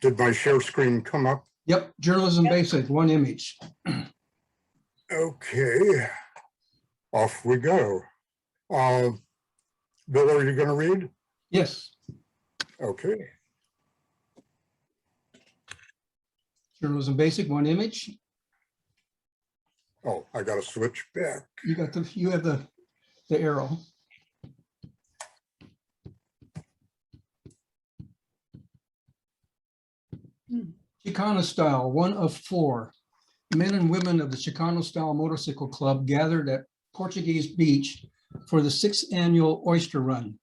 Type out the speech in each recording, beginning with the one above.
Did my share screen come up? Yep, journalism basic, one image. Okay, off we go. Bill, are you going to read? Yes, Okay. journalism basic, one image. Oh, I got to switch back. You have the arrow. Chicano style, one of 4. Men and women of the Chicano style motorcycle club gathered at Portuguese Beach for the 6th annual oyster run.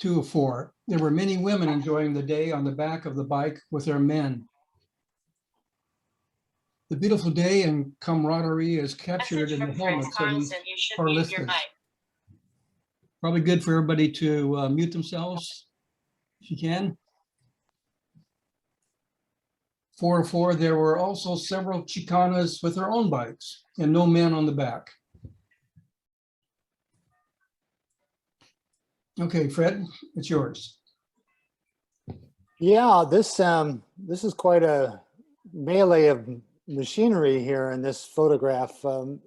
2 of 4. There were many women enjoying the day on the back of the bike with their men. The beautiful day and camaraderie is captured in the helmets of these parlistas. Probably good for everybody to mute themselves if you can. 4 of 4, there were also several Chicanas with their own bikes and no men on the back. Okay, Fred, it's yours. Yeah, this is quite a melee of machinery here in this photograph. The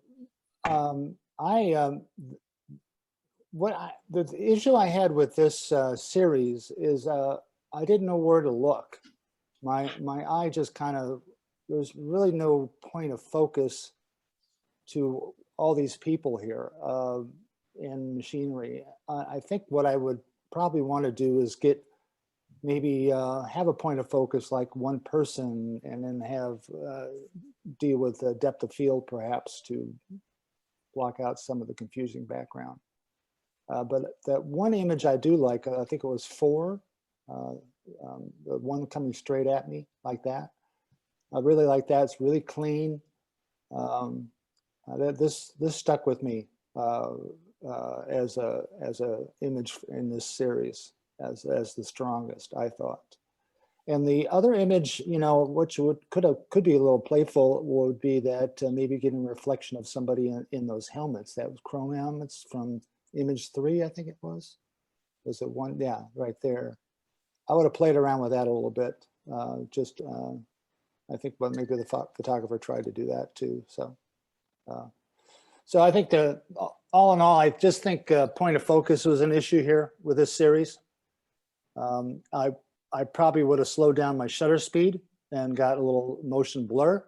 issue I had with this series is I didn't know where to look. My eye just kind of, there's really no point of focus to all these people here in machinery. I think what I would probably want to do is get maybe have a point of focus like one person, and then have deal with the depth of field perhaps to block out some of the confusing background. But that one image I do like, I think it was 4, the one coming straight at me like that. I really like that. It's really clean. This stuck with me as a image in this series as the strongest, I thought. And the other image, you know, which could be a little playful, would be that maybe getting a reflection of somebody in those helmets. That was chrome helmets from image 3, I think it was. Was it 1? Yeah, right there. I would have played around with that a little bit. I think, but maybe the photographer tried to do that too. So, so I think all in all, I just think point of focus was an issue here with this series. I probably would have slowed down my shutter speed and got a little motion blur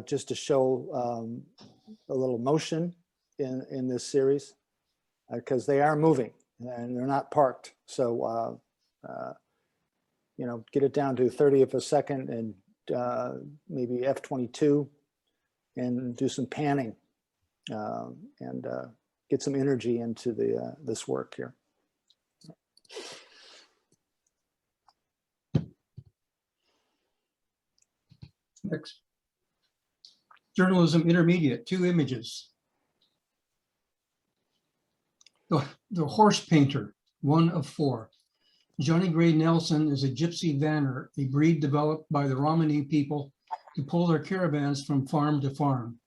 just to show a little motion in this series because they are moving and they're not parked. So, you know, get it down to 30th of a second and maybe F22 and do some panning and get some energy into this work here. Next. Journalism intermediate, 2 images. The horse painter, 1 of 4. Johnny Gray Nelson is a gypsy vanner, a breed developed by the Romani people to pull their caravans from farm to farm.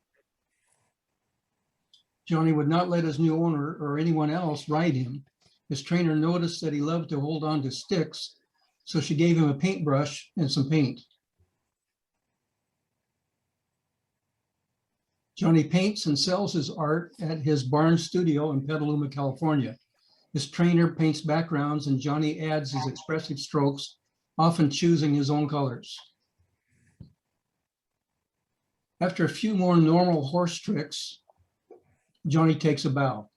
Johnny would not let his new owner or anyone else ride him. His trainer noticed that he loved to hold on to sticks, so she gave him a paintbrush and some paint. Johnny paints and sells his art at his barn studio in Petaluma, California. His trainer paints backgrounds and Johnny adds his expressive strokes, often choosing his own colors. After a few more normal horse tricks, Johnny takes a bow.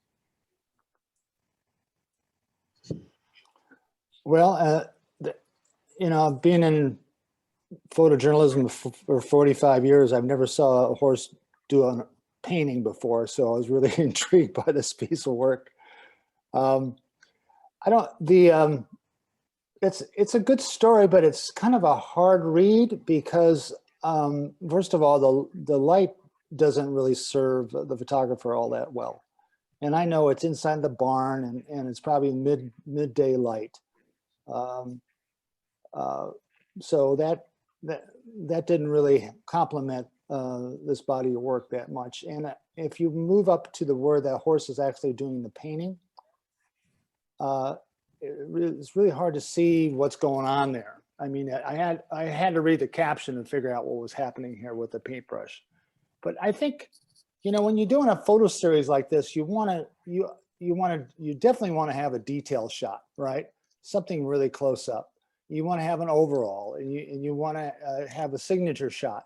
Well, you know, being in photojournalism for 45 years, I've never saw a horse do a painting before, so I was really intrigued by this piece of work. It's a good story, but it's kind of a hard read because first of all, the light doesn't really serve the photographer all that well. And I know it's inside the barn and it's probably midday light. So that didn't really complement this body of work that much. And if you move up to where the horse is actually doing the painting, it's really hard to see what's going on there. I mean, I had to read the caption and figure out what was happening here with the paintbrush. But I think, you know, when you're doing a photo series like this, you definitely want to have a detail shot, right? Something really close up. You want to have an overall, and you want to have a signature shot,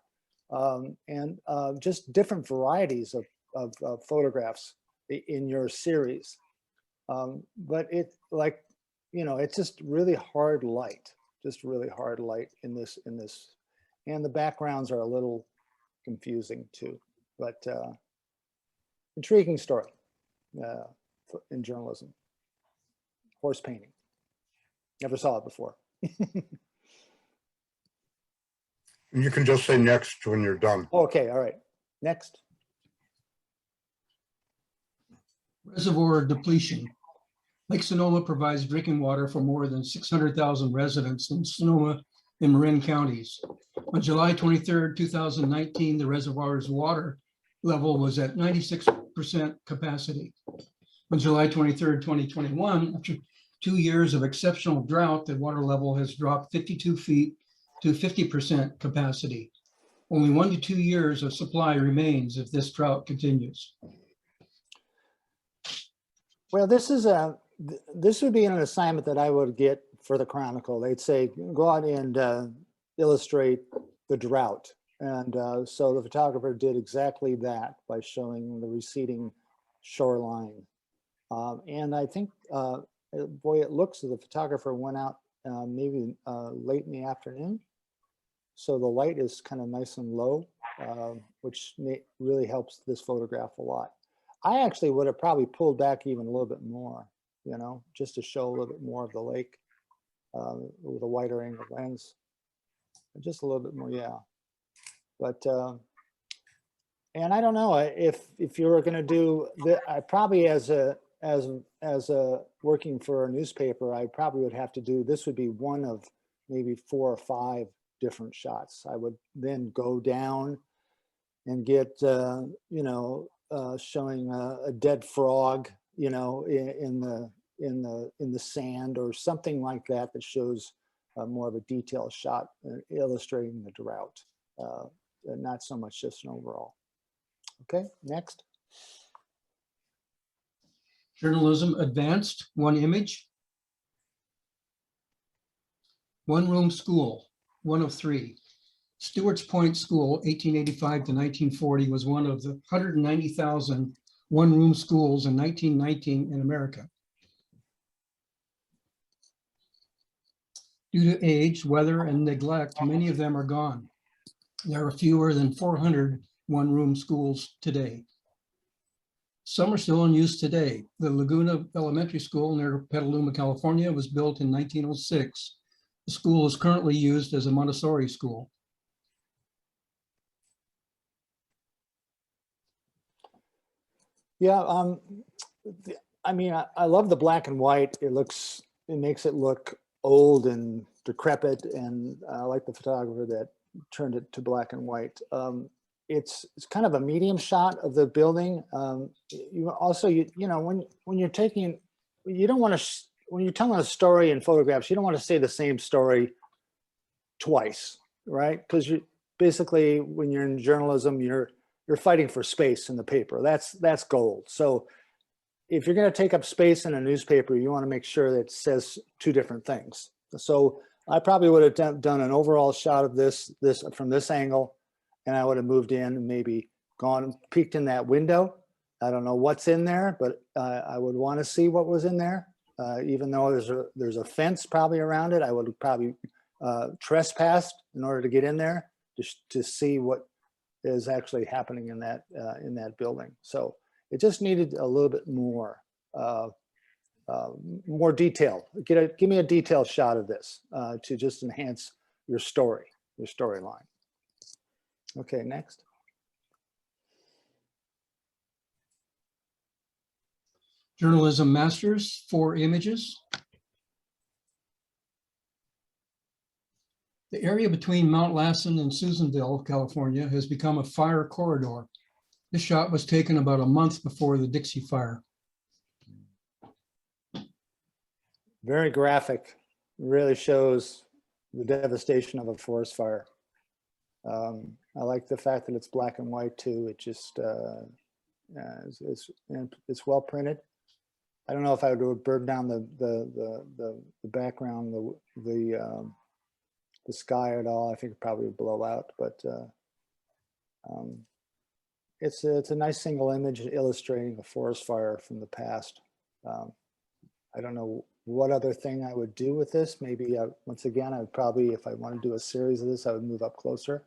and just different varieties of photographs in your series. But it, like, you know, it's just really hard light, in this, and the backgrounds are a little confusing too, but intriguing story in journalism. Horse painting. Never saw it before. You can just say next when you're done. Okay, all right. Next. Reservoir depletion. Lake Sonoma provides drinking water for more than 600,000 residents in Sonoma and Marin counties. On July 23rd, 2019, the reservoir's water level was at 96% capacity. On July 23rd, 2021, after 2 years of exceptional drought, the water level has dropped 52 feet to 50% capacity. Only 1 to 2 years of supply remains if this drought continues. Well, this would be an assignment that I would get for the Chronicle. They'd say, go out and illustrate the drought. And so the photographer did exactly that by showing the receding shoreline. And I think, boy, it looks as the photographer went out maybe late in the afternoon. So the light is kind of nice and low, which really helps this photograph a lot. I actually would have probably pulled back even a little bit more, you know, just to show a little bit more of the lake with a wider angle lens. Just a little bit more, yeah. But, and I don't know if you were going to do the, I probably as a working for a newspaper, I probably would have to do, this would be one of maybe 4 or 5 different shots. I would then go down and get, you know, showing a dead frog, you know, in the sand or something like that, that shows more of a detailed shot illustrating the drought, not so much just an overall. Okay, next. Journalism advanced, 1 image. 1 room school, 1 of 3. Stewart's Point School, 1885 to 1940, was one of the 190,000 one-room schools in 1919 in America. Due to age, weather, and neglect, many of them are gone. There are fewer than 400 one-room schools today. Some are still in use today. The Laguna Elementary School near Petaluma, California, was built in 1906. The school is currently used as a Montessori school. Yeah, I mean, I love the black and white. It makes it look old and decrepit, and I like the photographer that turned it to black and white. It's kind of a medium shot of the building. You also, you know, when you're taking, you don't want to, when you're telling a story in photographs, you don't want to say the same story twice, right? Because you basically, when you're in journalism, you're fighting for space in the paper. That's gold. So if you're going to take up space in a newspaper, you want to make sure that it says 2 different things. So I probably would have done an overall shot of this from this angle, and I would have moved in and maybe gone and peeked in that window. I don't know what's in there, but I would want to see what was in there. Even though there's a fence probably around it, I would have probably trespassed in order to get in there to see what is actually happening in that building. So it just needed a little bit more detail. Give me a detailed shot of this to just enhance your storyline. Okay, next. Journalism masters, 4 images. The area between Mount Larson and Susanville, California, has become a fire corridor. This shot was taken about a month before the Dixie Fire. Very graphic, really shows the devastation of a forest fire. I like the fact that it's black and white too. It just, it's well printed. I don't know if I would burn down the background, the sky at all. I think it probably would blow out, but it's a nice single image illustrating a forest fire from the past. I don't know what other thing I would do with this. Maybe once again, I would probably, if I want to do a series of this, I would move up closer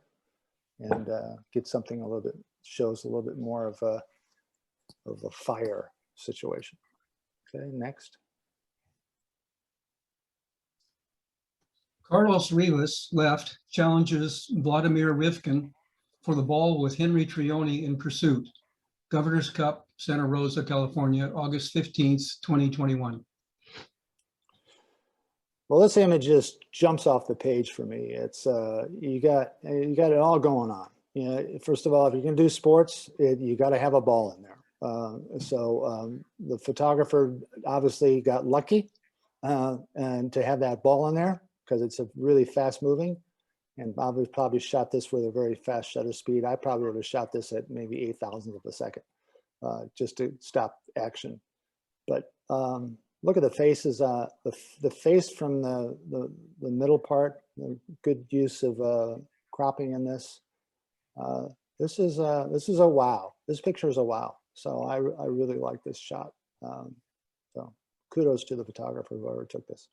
and get something a little bit, shows a little bit more of a fire situation. Okay, next. Carlos Rivas left, challenges Vladimir Rivkin for the ball with Henry Trioni in pursuit. Governor's Cup, Santa Rosa, California, August 15th, 2021. Well, this image just jumps off the page for me. It's you got it all going on. You know, first of all, if you're gonna do sports, you got to have a ball in there. The photographer obviously got lucky and to have that ball in there because it's a really fast moving. And Bob probably shot this with a very fast shutter speed. I probably would have shot this at maybe 8,000th of a second just to stop action. But look at the faces. The face from the middle part. The good use of cropping in this. This is a wow. This picture is a wow. So I really like this shot. So kudos to the photographer whoever took this.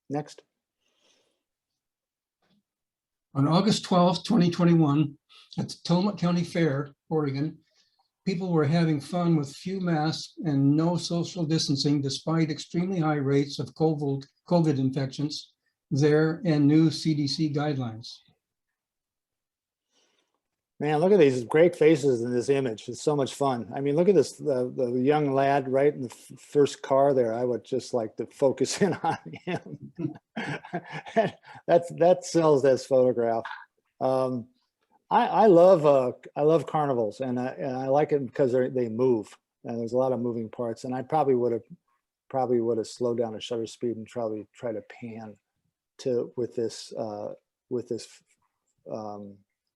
Next. On August 12th, 2021, at the Tillamook County Fair, Oregon, people were having fun with few masks and no social distancing despite extremely high rates of COVID infections there and new CDC guidelines. Man, look at these great faces in this image. It's so much fun. I mean, look at this, the young lad right in the first car there. I would just like to focus in on him. that sells this photograph. I love carnivals, and I like it because they move, and there's a lot of moving parts. And I probably would have slowed down the shutter speed and probably try to pan with this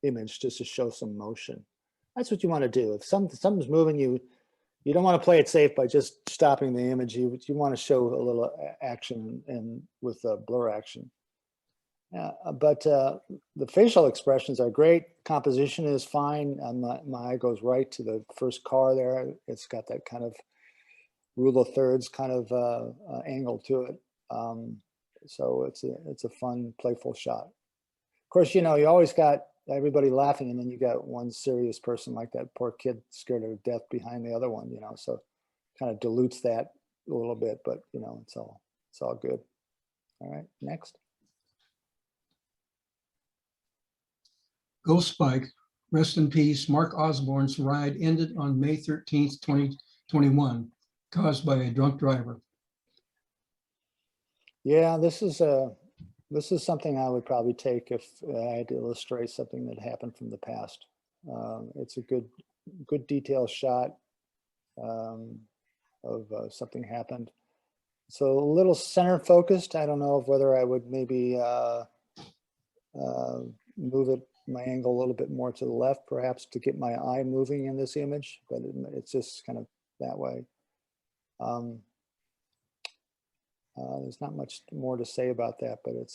image just to show some motion. That's what you want to do. If something's moving, you don't want to play it safe by just stopping the image. You want to show a little action and with blur action. But the facial expressions are great. Composition is fine. My eye goes right to the first car there. It's got that kind of rule of thirds kind of angle to it. So it's a fun, playful shot. Of course, you know, you always got everybody laughing, and then you got one serious person like that poor kid scared to death behind the other one, you know, so kind of dilutes that a little bit, but you know, it's all good. All right, next. Ghost Bike, rest in peace. Mark Osborne's ride ended on May 13th, 2021, caused by a drunk driver. Yeah, this is something I would probably take if I had to illustrate something that happened from the past. It's a good detailed shot of something happened. So a little center focused. I don't know whether I would maybe move my angle a little bit more to the left, perhaps to get my eye moving in this image, but it's just kind of that way. There's not much more to say about that, but it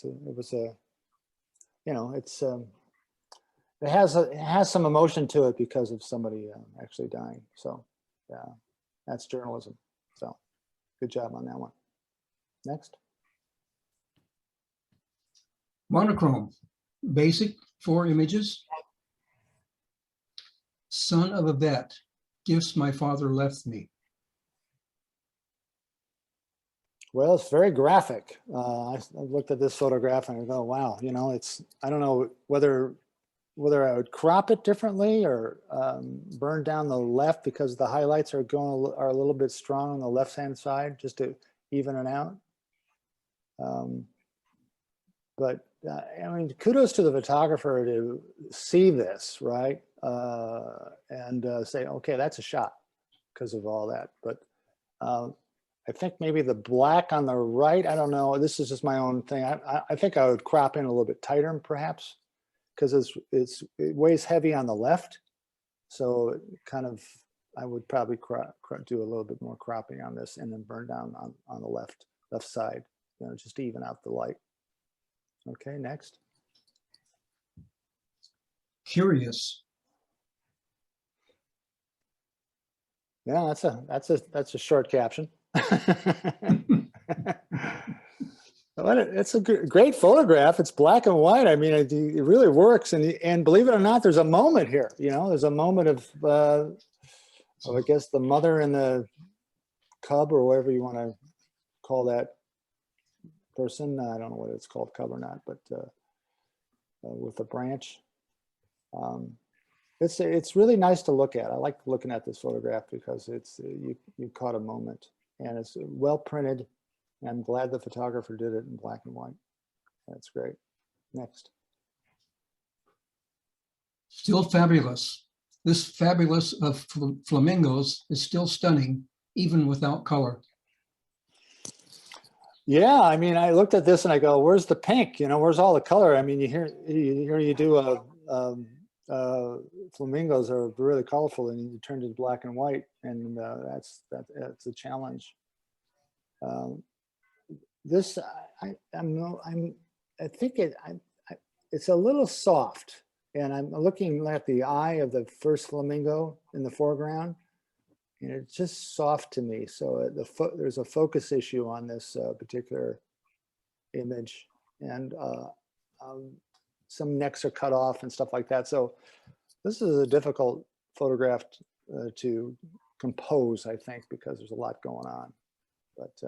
has some emotion to it because of somebody actually dying. So yeah, that's journalism. So good job on that one. Next. Monochrome, basic 4 images. Son of a vet, gifts my father left me. Well, it's very graphic. I looked at this photograph and I go, wow, you know, I don't know whether I would crop it differently or burn down the left because the highlights are a little bit strong on the left-hand side just to even it out. But I mean, kudos to the photographer to see this, right? And say, okay, that's a shot because of all that. But I think maybe the black on the right, I don't know. This is just my own thing. I think I would crop in a little bit tighter perhaps, because it weighs heavy on the left. So it kind of, I would probably do a little bit more cropping on this and then burn down on the left side, you know, just to even out the light. Okay, next. Curious. Yeah, that's a short caption. It's a great photograph. It's black and white. I mean, it really works. And believe it or not, there's a moment here. You know, there's a moment of I guess the mother and the cub, or whatever you want to call that person. I don't know whether it's called cub or not, but with the branch. It's really nice to look at. I like looking at this photograph because it's you caught a moment, and it's well printed. And I'm glad the photographer did it in black and white. That's great. Next. Still fabulous. This fabulous of flamingos is still stunning, even without color. Yeah, I mean, I looked at this and I go, "Where's the pink? You know, where's all the color?" I mean, you do flamingos are really colorful, and you turn to black and white, and that's a challenge. This I think it's a little soft, and I'm looking at the eye of the first flamingo in the foreground, and it's just soft to me. So there's a focus issue on this particular image, and some necks are cut off and stuff like that. So this is a difficult photograph to compose, I think, because there's a lot going on. But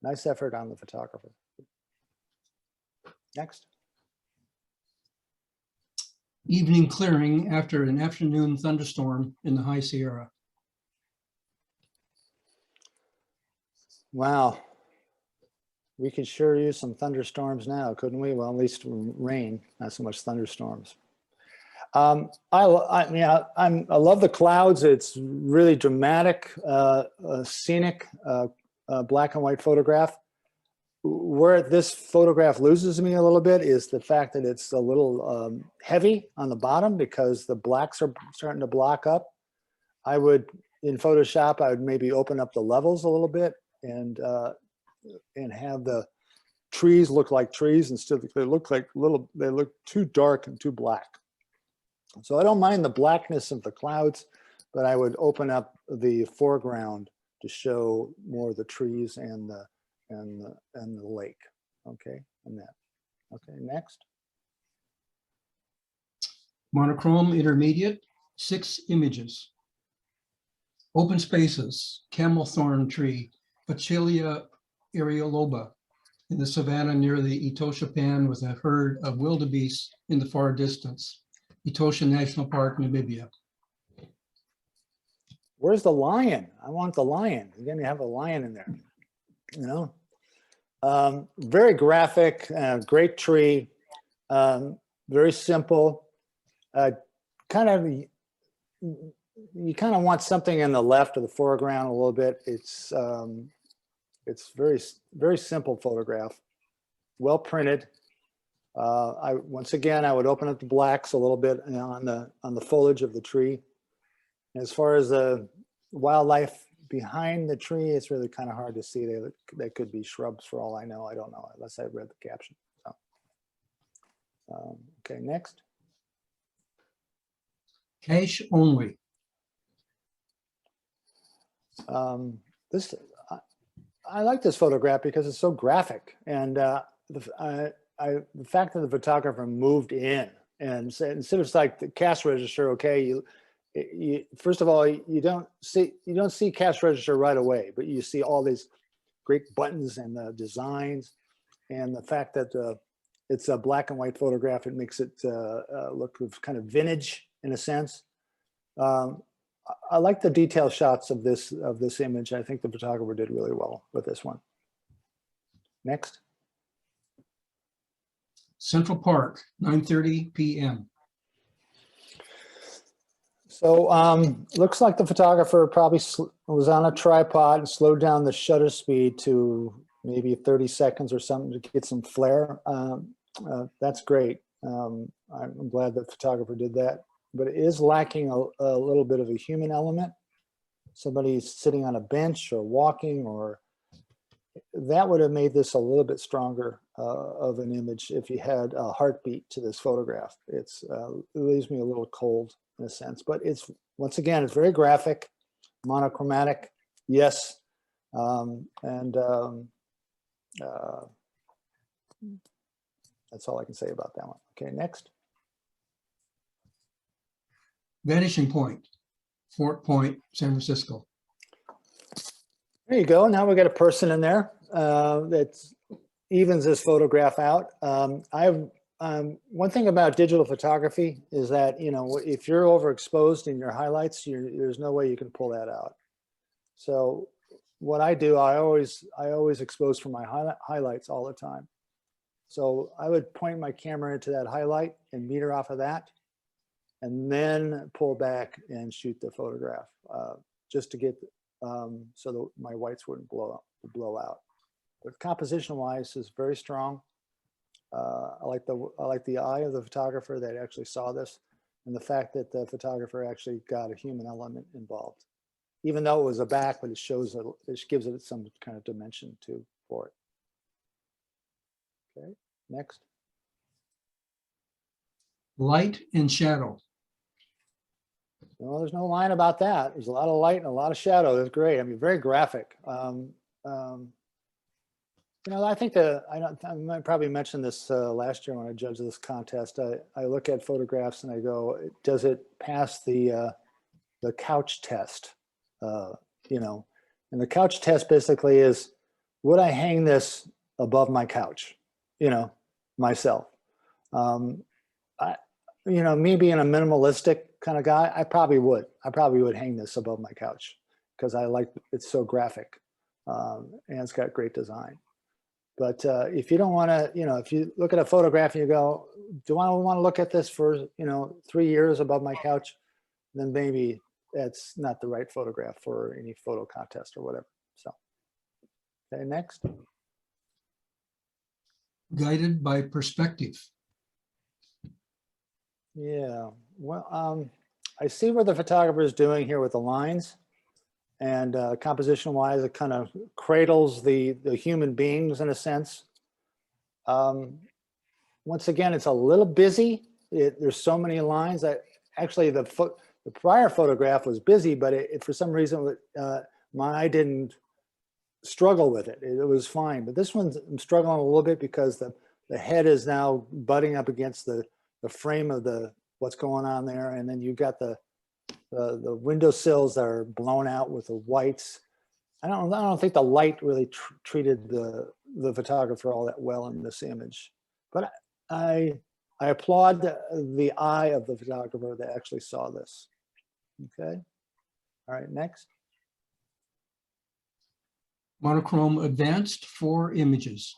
nice effort on the photographer. Next. Evening clearing after an afternoon thunderstorm in the High Sierra. Wow. We could sure use some thunderstorms now, couldn't we? Well, at least rain, not so much thunderstorms. I love the clouds. It's really dramatic, scenic, black and white photograph. Where this photograph loses me a little bit is the fact that it's a little heavy on the bottom because the blacks are starting to block up. In Photoshop, I would maybe open up the levels a little bit and have the trees look like trees instead of, they look too dark and too black. So I don't mind the blackness of the clouds, but I would open up the foreground to show more of the trees and the lake. Okay, and that. Okay, next. Monochrome intermediate, 6 images. Open spaces, camel thorn tree, Facilia areoloba in the savanna near the Etosha Pan with a herd of wildebeest in the far distance. Etosha National Park, Namibia. Where's the lion? I want the lion. You're going to have a lion in there, you know? Very graphic, great tree, very simple. You kind of want something in the left of the foreground a little bit. It's very, very simple photograph, well printed. Once again, I would open up the blacks a little bit on the foliage of the tree. As far as the wildlife behind the tree, it's really kind of hard to see. They could be shrubs for all I know. I don't know unless I read the caption. So, okay, next. Cache only. I like this photograph because it's so graphic, and the fact that the photographer moved in and said, instead of like the cash register, okay, you first of all, you don't see cash register right away, but you see all these great buttons and the designs, and the fact that it's a black and white photograph, it makes it look kind of vintage in a sense. I like the detail shots of this image. I think the photographer did really well with this one. Next. Central Park, 9:30 p.m. So looks like the photographer probably was on a tripod and slowed down the shutter speed to maybe 30 seconds or something to get some flare. That's great. I'm glad the photographer did that, but it is lacking a little bit of a human element. Somebody's sitting on a bench or walking, or that would have made this a little bit stronger of an image if you had a heartbeat to this photograph. It leaves me a little cold in a sense, but it's, once again, it's very graphic, monochromatic, yes. That's all I can say about that one. Okay, next. Vanishing Point, Fort Point, San Francisco. There you go. Now we got a person in there that evens this photograph out. One thing about digital photography is that, you know, if you're overexposed in your highlights, there's no way you can pull that out. So what I do, I always expose for my highlights all the time. So I would point my camera into that highlight and meter off of that, and then pull back and shoot the photograph just to get so that my whites wouldn't blow out. But composition wise is very strong. I like the eye of the photographer that actually saw this, and the fact that the photographer actually got a human element involved, even though it was a back, but it shows it gives it some kind of dimension for it. Okay, next. Light and shadow. Well, there's no line about that. There's a lot of light and a lot of shadow. That's great. I mean, very graphic. You know, I think I might probably mention this last year when I judged this contest. I look at photographs and I go, does it pass the couch test? You know, and the couch test basically is, would I hang this above my couch? You know, myself. You know, me being a minimalistic kind of guy, I probably would hang this above my couch because I like it's so graphic and it's got great design. But if you don't want to, you know, if you look at a photograph and you go, do I want to look at this for, you know, 3 years above my couch? Then maybe that's not the right photograph for any photo contest or whatever. So, okay, next. Guided by perspective. Yeah, well, I see what the photographer is doing here with the lines, and composition wise, it kind of cradles the human beings in a sense. Once again, it's a little busy. There's so many lines that actually the prior photograph was busy, but for some reason my eye didn't struggle with it. It was fine, but this one's I'm struggling a little bit because the head is now butting up against the frame of what's going on there, and then you've got the windowsills that are blown out with the whites. I don't think the light really treated the photographer all that well in this image, but I applaud the eye of the photographer that actually saw this. Okay, all right, next. Monochrome Advanced 4 images.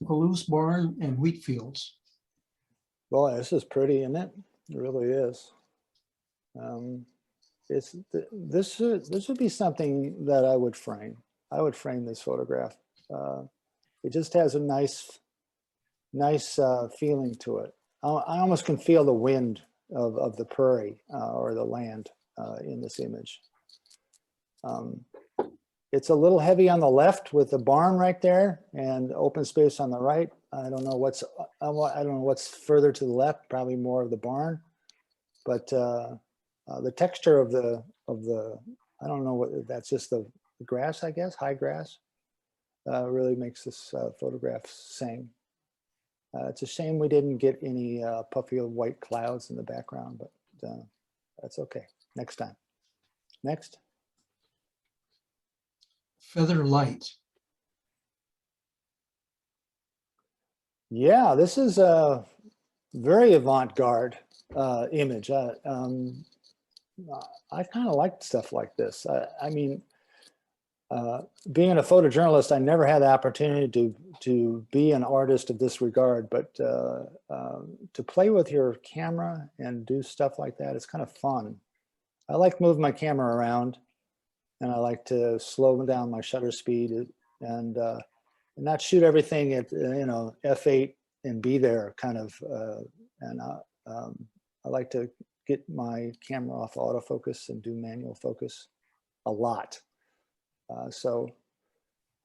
Palouse Barn and wheat fields. Boy, this is pretty, isn't it? It really is. This would be something that I would frame. I would frame this photograph. It just has a nice feeling to it. I almost can feel the wind of the prairie or the land in this image. It's a little heavy on the left with the barn right there and open space on the right. I don't know what's further to the left. Probably more of the barn, but the texture of the I don't know what that's just the grass, I guess, high grass, really makes this photograph sing. It's a shame we didn't get any puffy white clouds in the background, but that's okay. Next time. Next. Feather Light. Yeah, this is a very avant-garde image. I kind of like stuff like this. I mean, being a photojournalist, I never had the opportunity to be an artist of this regard, but to play with your camera and do stuff like that, it's kind of fun. I like moving my camera around, and I like to slow down my shutter speed and not shoot everything at f8 and be there kind of. I like to get my camera off autofocus and do manual focus a lot. So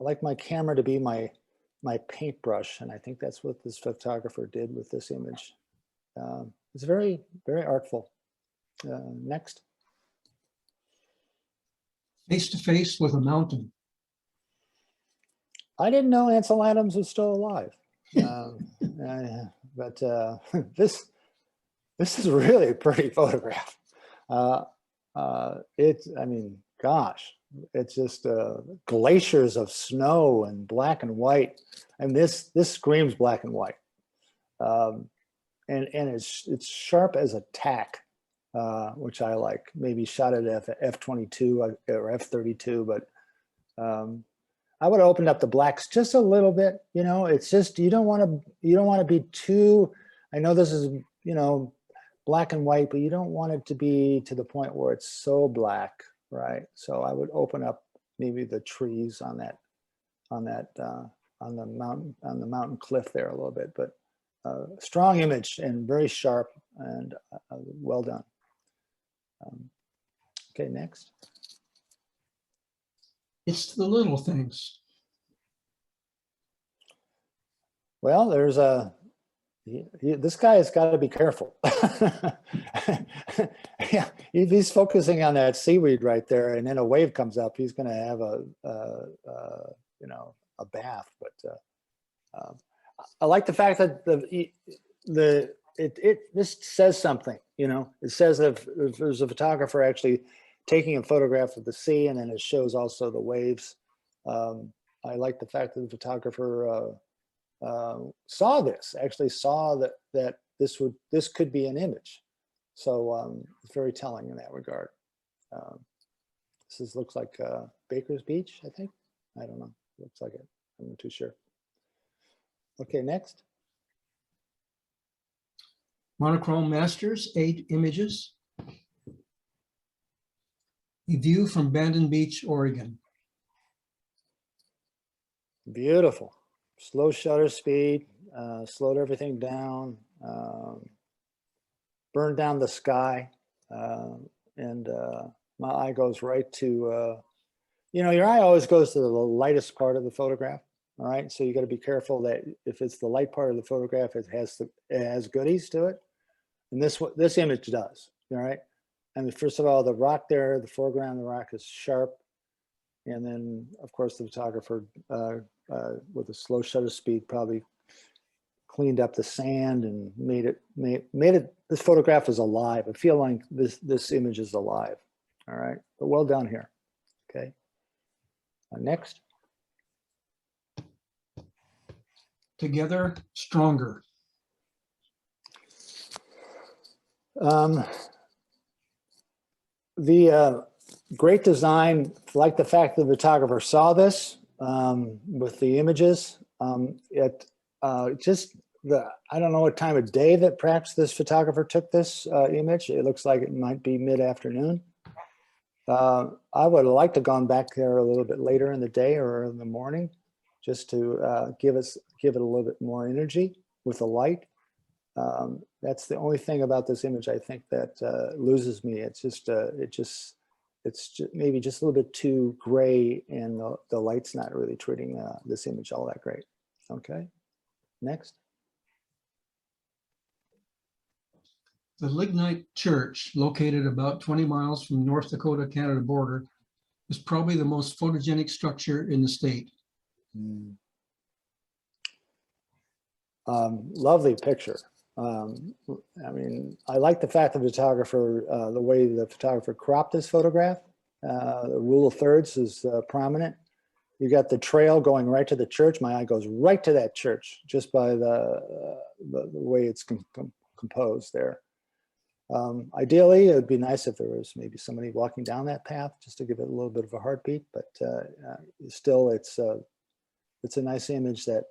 I like my camera to be my paintbrush, and I think that's what this photographer did with this image. It's very, very artful. Next. Face to face with a mountain. I didn't know Ansel Adams was still alive, but this is really a pretty photograph. I mean, gosh, it's just glaciers of snow and black and white, and this screams black and white, and it's sharp as a tack, which I like. Maybe shot at f22 or f32, but I would have opened up the blacks just a little bit. It's just you don't want to be too. I know this is black and white, but you don't want it to be to the point where it's so black. Right, so I would open up maybe the trees on the mountain cliff there a little bit, but strong image and very sharp and well done. Okay, next. It's the little things. Well, there's this guy has got to be careful. Yeah, if he's focusing on that seaweed right there, and then a wave comes up, he's going to have a bath. But I like the fact that this says something. It says if there's a photographer actually taking a photograph of the sea, and then it shows also the waves. I like the fact that the photographer saw that this could be an image. So it's very telling in that regard. This looks like Baker's Beach, I think. I don't know. Looks like it. I'm not too sure. Okay, next. Monochrome Masters, 8 images. A view from Bandon Beach, Oregon. Beautiful. Slow shutter speed, slowed everything down, burned down the sky, and my eye goes right to, your eye always goes to the lightest part of the photograph, all right? So you got to be careful that if it's the light part of the photograph, it has goodies to it, and this image does, all right? I mean, first of all, the rock there, the foreground of the rock is sharp, and then, of course, the photographer with a slow shutter speed probably cleaned up the sand and made it. This photograph is alive. I feel like this image is alive. All right, but well done here. Okay. Next. Together, stronger. The great design, like the fact that the photographer saw this with the images. I don't know what time of day that perhaps this photographer took this image. It looks like it might be mid-afternoon. I would have liked to have gone back there a little bit later in the day or in the morning, just to give it a little bit more energy with the light. That's the only thing about this image I think that loses me. It's just maybe just a little bit too gray, and the light's not really treating this image all that great. Okay, next. The Lignite Church, located about 20 miles from the North Dakota-Canada border, is probably the most photogenic structure in the state. Lovely picture. I mean, I like the fact that the way the photographer cropped this photograph. The rule of thirds is prominent. You got the trail going right to the church. My eye goes right to that church just by the way it's composed there. Ideally, it would be nice if there was maybe somebody walking down that path just to give it a little bit of a heartbeat, but still it's a nice image that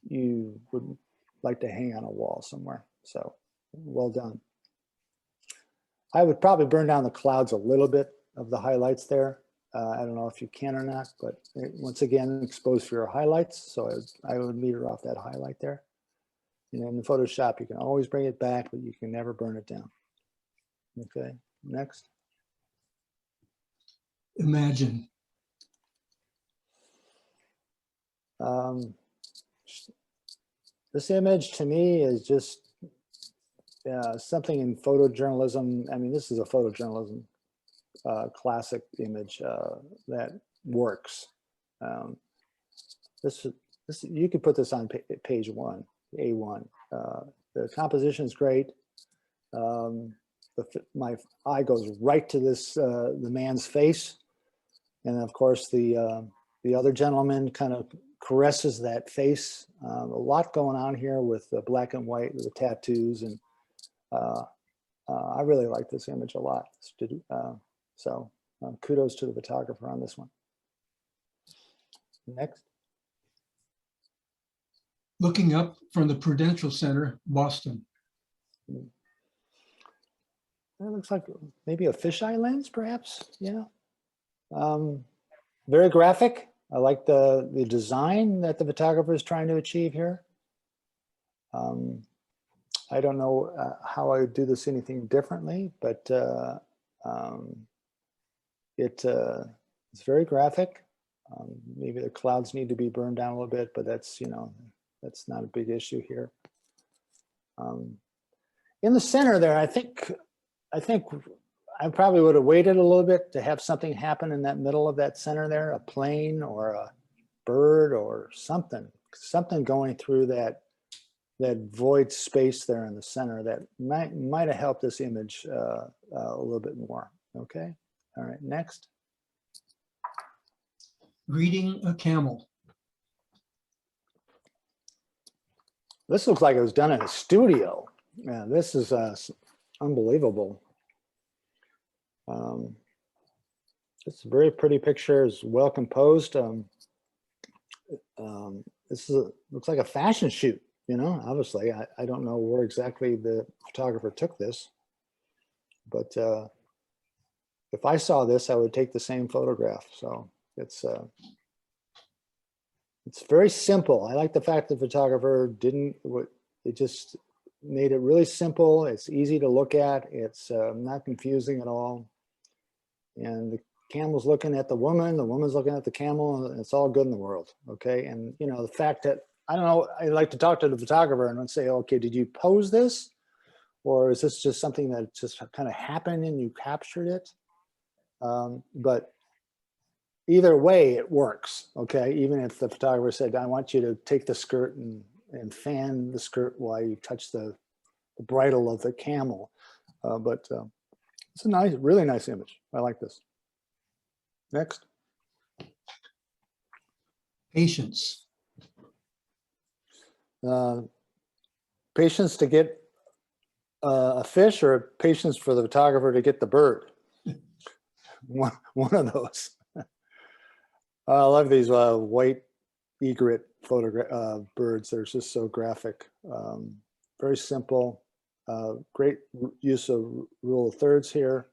you would like to hang on a wall somewhere. So well done. I would probably burn down the clouds a little bit of the highlights there. I don't know if you can or not, but once again, expose for your highlights. So I would meter off that highlight there. You know, in Photoshop, you can always bring it back, but you can never burn it down. Okay, next. Imagine. This image to me is just something in photojournalism. I mean, this is a photojournalism classic image that works. This you could put this on page 1, A1. The composition is great. My eye goes right to this the man's face, and of course the other gentleman kind of caresses that face. A lot going on here with the black and white, with the tattoos, and I really like this image a lot. So kudos to the photographer on this one. Next. Looking up from the Prudential Center, Boston. It looks like maybe a fisheye lens, perhaps. Yeah. Very graphic. I like the design that the photographer is trying to achieve here. I don't know how I would do this anything differently, but it's very graphic. Maybe the clouds need to be burned down a little bit, but that's, you know, that's not a big issue here. In the center there, I think I probably would have waited a little bit to have something happen in that middle of that center there, a plane or a bird or something going through that void space there in the center that might have helped this image a little bit more. Okay, all right, next. Greeting a camel. This looks like it was done in a studio. Yeah, this is unbelievable. It's a very pretty picture. It's well composed. This looks like a fashion shoot. You know, obviously, I don't know where exactly the photographer took this, but if I saw this, I would take the same photograph. So it's very simple. I like the fact the photographer it just made it really simple. It's easy to look at. It's not confusing at all. And the camel's looking at the woman's looking at the camel, and it's all good in the world. Okay. And, you know, the fact that, I don't know, I like to talk to the photographer and say, okay, did you pose this? Or is this just something that just kind of happened and you captured it? But either way, it works. Okay. Even if the photographer said, I want you to take the skirt and fan the skirt while you touch the bridle of the camel. But it's a nice, really nice image. I like this. Next. Patience. Patience to get a fish, or patience for the photographer to get the bird. One of those. I love these white egret birds. They're just so graphic. Very simple. Great use of rule of thirds here,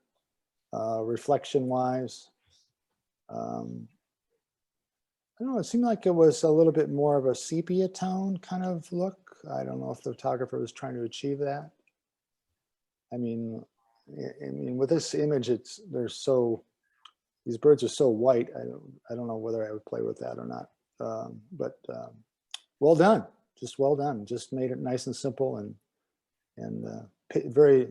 reflection wise. I don't know, it seemed like it was a little bit more of a sepia tone kind of look. I don't know if the photographer was trying to achieve that. I mean, with this image, these birds are so white. I don't know whether I would play with that or not. But well done, just well done. Just made it nice and simple, and very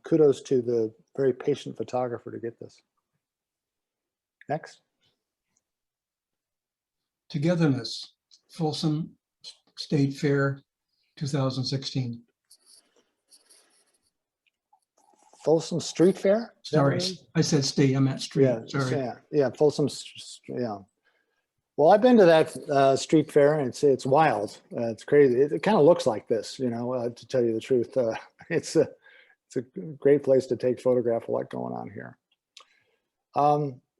kudos to the very patient photographer to get this. Next. Togetherness. Folsom State Fair 2016. Folsom Street Fair? Sorry, I said state, I meant street. Yeah, Sorry. yeah, Folsom, yeah. Well, I've been to that street fair, and it's wild. It's crazy. It kind of looks like this, you know, to tell you the truth. It's it's a great place to take photograph of what going on here.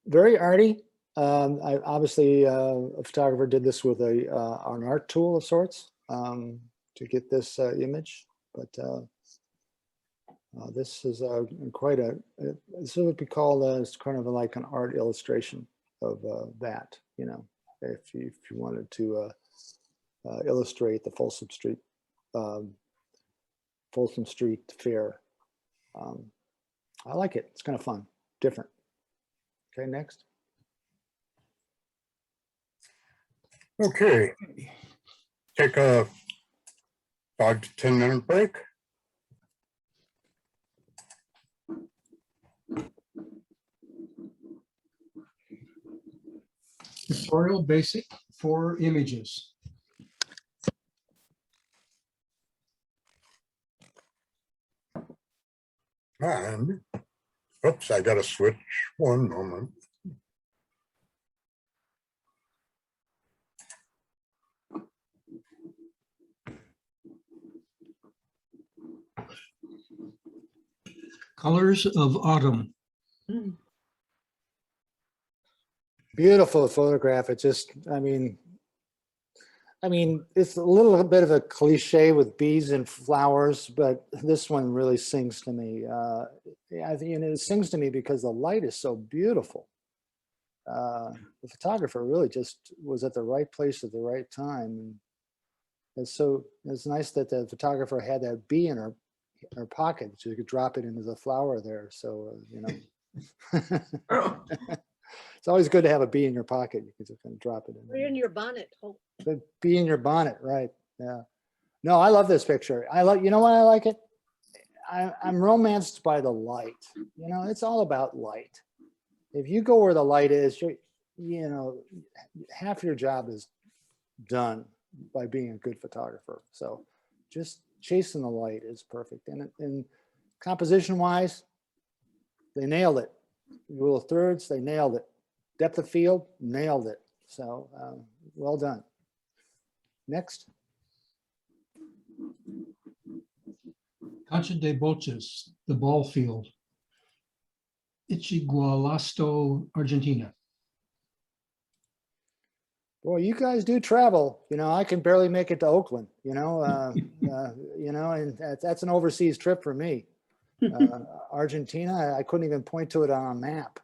Very arty. I obviously a photographer did this with an art tool of sorts to get this image, but this is quite a, this would be called as kind of like an art illustration of that, you know, if you wanted to illustrate the Folsom Street Fair. I like it. It's kind of fun, different. Okay, next. Okay. Take a 5 to 10 minute break. Pictorial basic 4 images. And, oops, I got to switch 1 moment. Colors of Autumn. Beautiful photograph. It just, I mean, it's a little bit of a cliche with bees and flowers, but this one really sings to me. I think it sings to me because the light is so beautiful. The photographer really just was at the right place at the right time. And it's nice that the photographer had that bee in her pocket, so you could drop it into the flower there. So, you know. It's always good to have a bee in your pocket. You can just kind of drop it in. Or in your bonnet. Oh. The bee in your bonnet, right? Yeah. No, I love this picture. You know why I like it? I'm romanced by the light. You know, it's all about light. If you go where the light is, you know, half your job is done by being a good photographer. So just chasing the light is perfect. And composition wise, they nailed it. Rule of thirds, they nailed it. Depth of field, nailed it. So well done. Next. Concha de Boches, the ball field. Ichigualasto, Argentina. Boy, you guys do travel. You know, I can barely make it to Oakland. You know, you know, and that's an overseas trip for me. Argentina, I couldn't even point to it on a map.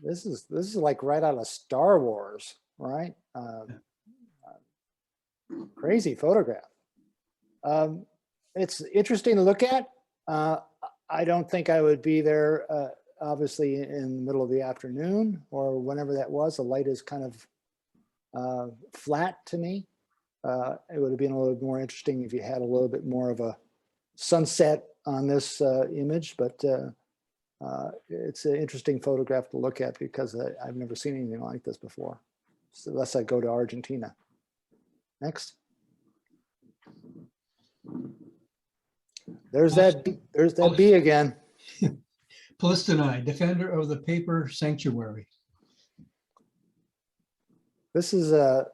This is like right out of Star Wars, right? Crazy photograph. It's interesting to look at. I don't think I would be there, obviously, in the middle of the afternoon or whenever that was. The light is kind of flat to me. It would have been a little more interesting if you had a little bit more of a sunset on this image, but it's an interesting photograph to look at because I've never seen anything like this before, so unless I go to Argentina. Next. There's that bee again. Palestini, defender of the paper sanctuary. This is an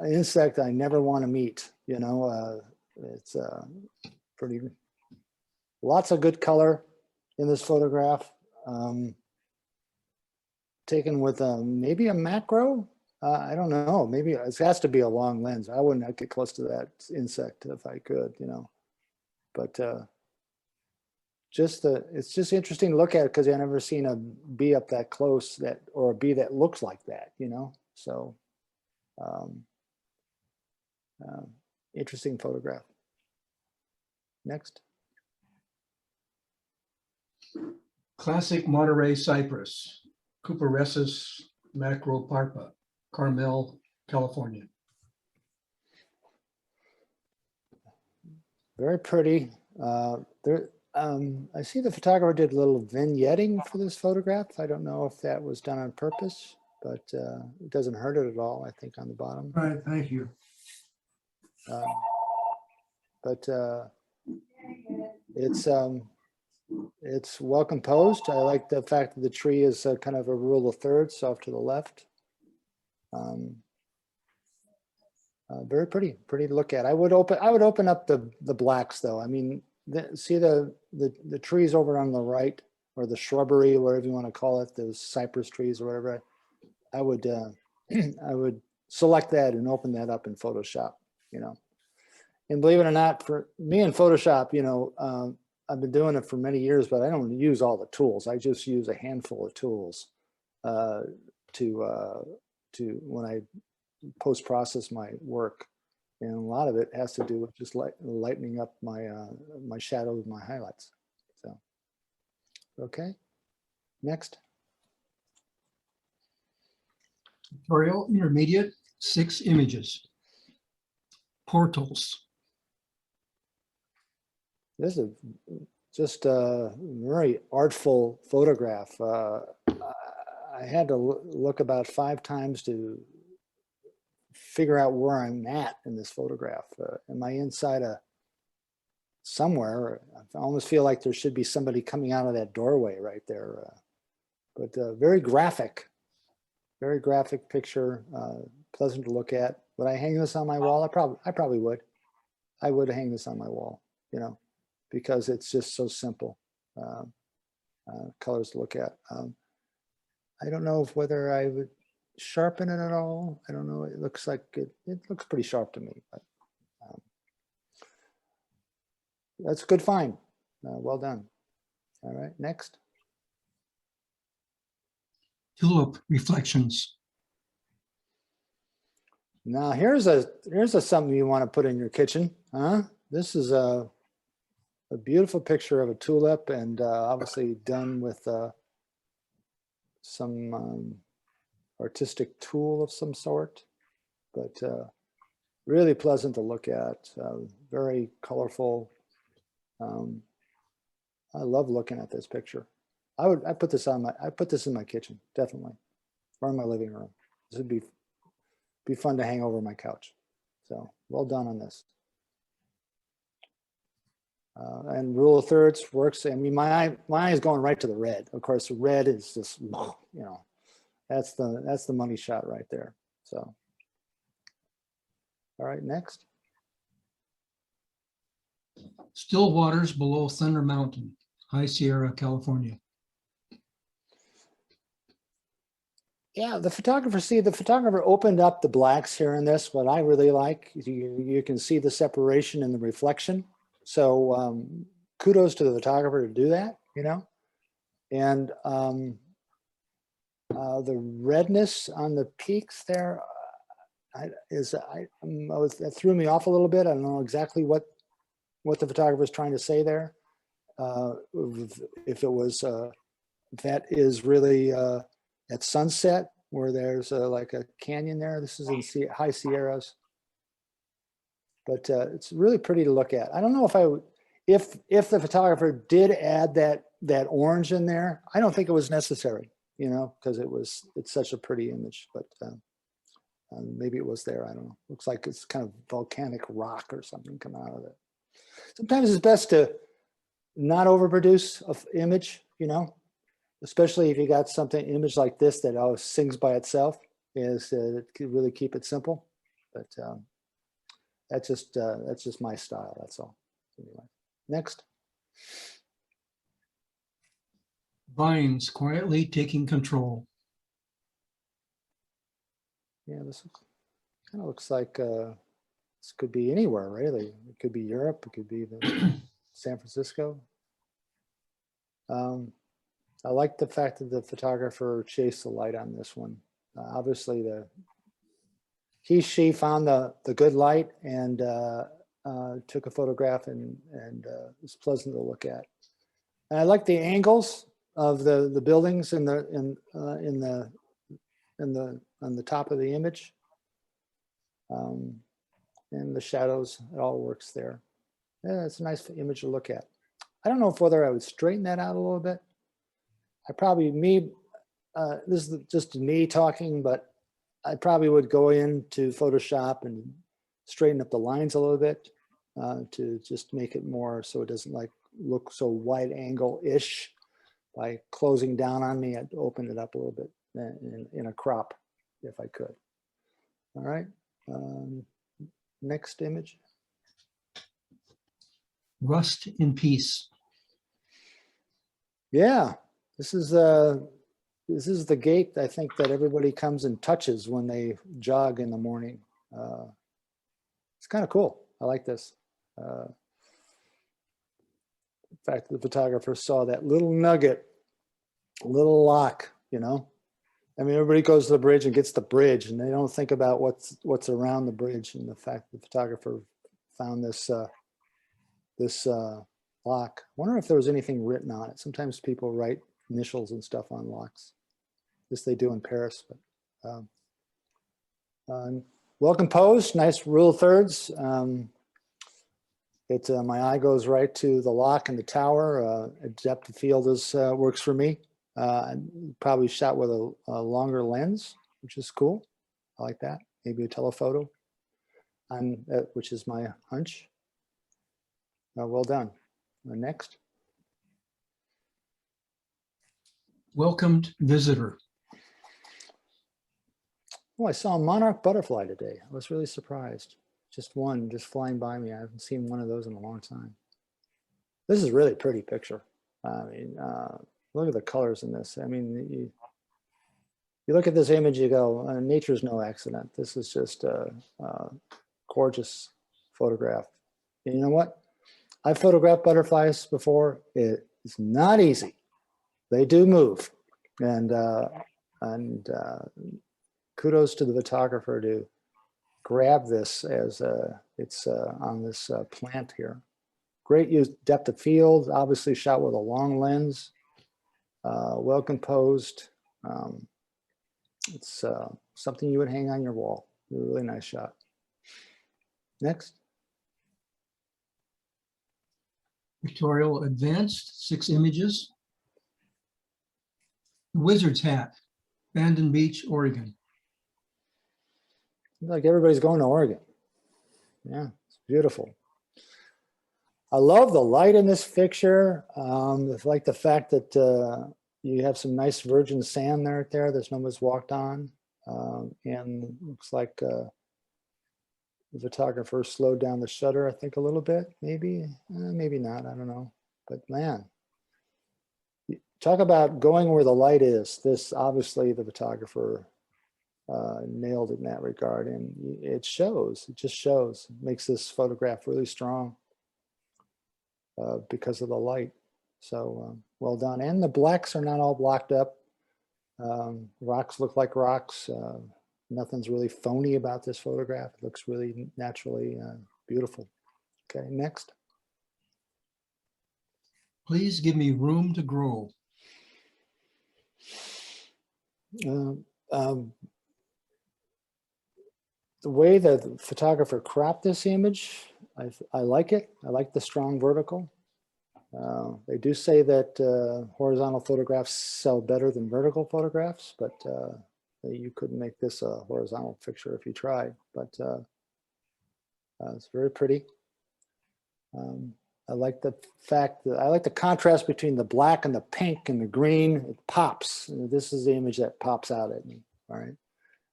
insect I never want to meet. You know, it's pretty. Lots of good color in this photograph. Taken with maybe a macro. I don't know. Maybe it has to be a long lens. I wouldn't get close to that insect if I could. You know, but it's just interesting to look at because I've never seen a bee up that close or a bee that looks like that. You know, so interesting photograph. Next. Classic Monterey cypress, Cuparessus macroparpa, Carmel, California. Very pretty. I see the photographer did a little vignetting for this photograph. I don't know if that was done on purpose, but it doesn't hurt it at all, I think, on the bottom. All right, thank you. It's well composed. I like the fact that the tree is kind of a rule of thirds, off to the left. Very pretty to look at. I would open up the blacks though. I mean, see the trees over on the right, or the shrubbery, whatever you want to call it, those cypress trees or whatever. I would I would select that and open that up in Photoshop, you know. And believe it or not, for me in Photoshop, you know, I've been doing it for many years, but I don't use all the tools. I just use a handful of tools to when I post-process my work. And a lot of it has to do with just lightening up my my shadows, my highlights. So, okay, next. Pictorial intermediate, 6 images. Portals. This is just a very artful photograph. I had to look about 5 times to figure out where I'm at in this photograph. Am I inside somewhere? I almost feel like there should be somebody coming out of that doorway right there. But very graphic picture, pleasant to look at. Would I hang this on my wall? I probably would. I would hang this on my wall, you know, because it's just so simple. Colors to look at. I don't know whether I would sharpen it at all. I don't know. It looks like it looks pretty sharp to me, but that's a good find. Well done. All right, next. Tulip reflections. Now here's a something you want to put in your kitchen, huh? This is a beautiful picture of a tulip, and obviously done with some artistic tool of some sort, but really pleasant to look at. Very colorful. I love looking at this picture. I put this in my kitchen, definitely, or in my living room. This would be fun to hang over my couch. So well done on this. And rule of thirds works. I mean, my eye is going right to the red. Of course, the red is just, you know, that's the money shot right there. So, all right, next. Still waters below Thunder Mountain, High Sierra, California. Yeah, the photographer opened up the blacks here in this. What I really like, you can see the separation in the reflection. So kudos to the photographer to do that, you know. And the redness on the peaks there that threw me off a little bit. I don't know exactly what the photographer is trying to say there. If it was that is really at sunset, where there's like a canyon there. This is in High Sierras, but it's really pretty to look at. I don't know if I would, if the photographer did add that orange in there. I don't think it was necessary, you know, because it's such a pretty image. But maybe it was there. I don't know. Looks like it's kind of volcanic rock or something coming out of it. Sometimes it's best to not overproduce an image, you know. Especially if you got something image like this that always sings by itself, is it could really keep it simple. But that's just my style. That's all. Anyway, next. Vines quietly taking control. Yeah, this kind of looks like this could be anywhere, really. It could be Europe. It could be even San Francisco. I like the fact that the photographer chased the light on this one. Obviously, she found the good light and took a photograph, and it's pleasant to look at. And I like the angles of the buildings on the top of the image, and the shadows. It all works there. Yeah, it's a nice image to look at. I don't know whether I would straighten that out a little bit. This is just me talking, but I probably would go into Photoshop and straighten up the lines a little bit to just make it more so it doesn't like look so wide angle-ish. By closing down on me, I'd open it up a little bit in a crop if I could. All right. Next image. Rust in peace. Yeah, this is the gate, I think, that everybody comes and touches when they jog in the morning. It's kind of cool. I like this. In fact, the photographer saw that little nugget, little lock, you know. I mean, everybody goes to the bridge and gets the bridge, and they don't think about what's around the bridge. And the fact the photographer found this lock. I wonder if there was anything written on it. Sometimes people write initials and stuff on locks. This they do in Paris. But well composed, nice rule of thirds. My eye goes right to the lock and the tower. Depth of field works for me. Probably shot with a longer lens, which is cool. I like that. Maybe a telephoto, which is my hunch. Well done. Next. Welcomed visitor. Oh, I saw a monarch butterfly today. I was really surprised. Just one, just flying by me. I haven't seen one of those in a long time. This is a really pretty picture. I mean, look at the colors in this. I mean, you look at this image, you go, nature's no accident. This is just a gorgeous photograph. And you know what? I've photographed butterflies before. It's not easy. They do move. And kudos to the photographer to grab this as it's on this plant here. Great use, depth of field, obviously shot with a long lens, well composed. It's something you would hang on your wall. Really nice shot. Next. Pictorial advanced, 6 images. Wizard's hat, Bandon Beach, Oregon. Like everybody's going to Oregon. Yeah, it's beautiful. I love the light in this picture. I like the fact that you have some nice virgin sand there. There's nobody's walked on. And looks like the photographer slowed down the shutter, I think, a little bit, maybe, maybe not, I don't know. But man, talk about going where the light is. This, obviously, the photographer nailed it in that regard, and it shows. It just shows. It makes this photograph really strong because of the light. So well done. And the blacks are not all blocked up. Rocks look like rocks. Nothing's really phony about this photograph. It looks really naturally beautiful. Okay, next. Please give me room to grow. The way that the photographer cropped this image, I like it. I like the strong vertical. They do say that horizontal photographs sell better than vertical photographs, but you couldn't make this a horizontal picture if you tried, but it's very pretty. I like the fact that I like the contrast between the black and the pink and the green. It pops. This is the image that pops out at me. All right.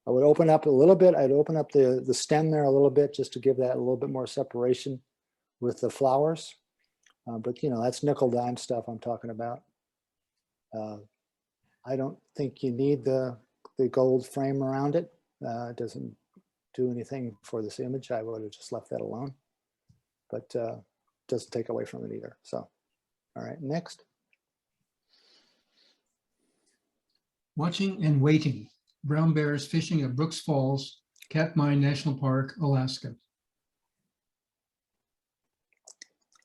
I would open up a little bit. I'd open up the stem there a little bit just to give that a little bit more separation with the flowers. But you know, that's nickel dime stuff I'm talking about. I don't think you need the gold frame around it. It doesn't do anything for this image. I would have just left that alone, but doesn't take away from it either. So, all right, next. Watching and waiting. Brown bears fishing at Brooks Falls, Katmai National Park, Alaska.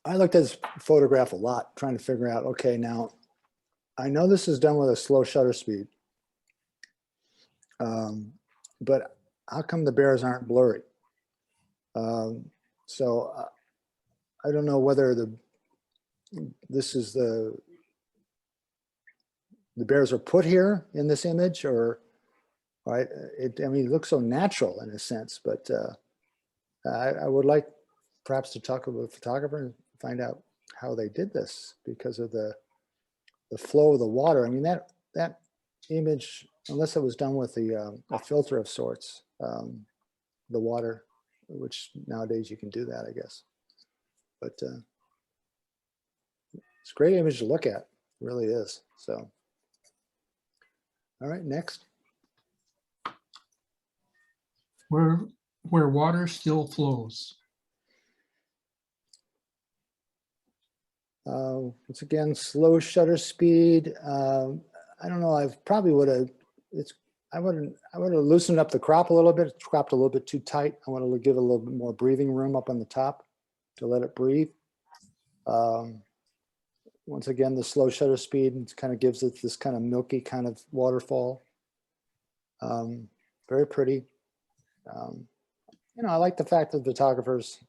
I looked at this photograph a lot, trying to figure out, okay, now I know this is done with a slow shutter speed, but how come the bears aren't blurry? So I don't know whether this is the bears are put here in this image, or right? I mean, it looks so natural in a sense, but I would like perhaps to talk with a photographer and find out how they did this because of the flow of the water. I mean, that image, unless it was done with a filter of sorts, the water which nowadays you can do that, I guess. But it's a great image to look at. It really is. So, all right, next. Where water still flows. Once again, slow shutter speed. I don't know. I probably would have. I would have loosened up the crop a little bit. It's cropped a little bit too tight. I want to give it a little bit more breathing room up on the top to let it breathe. Once again, the slow shutter speed kind of gives it this kind of milky kind of waterfall. Very pretty. You know, I like the fact that photographers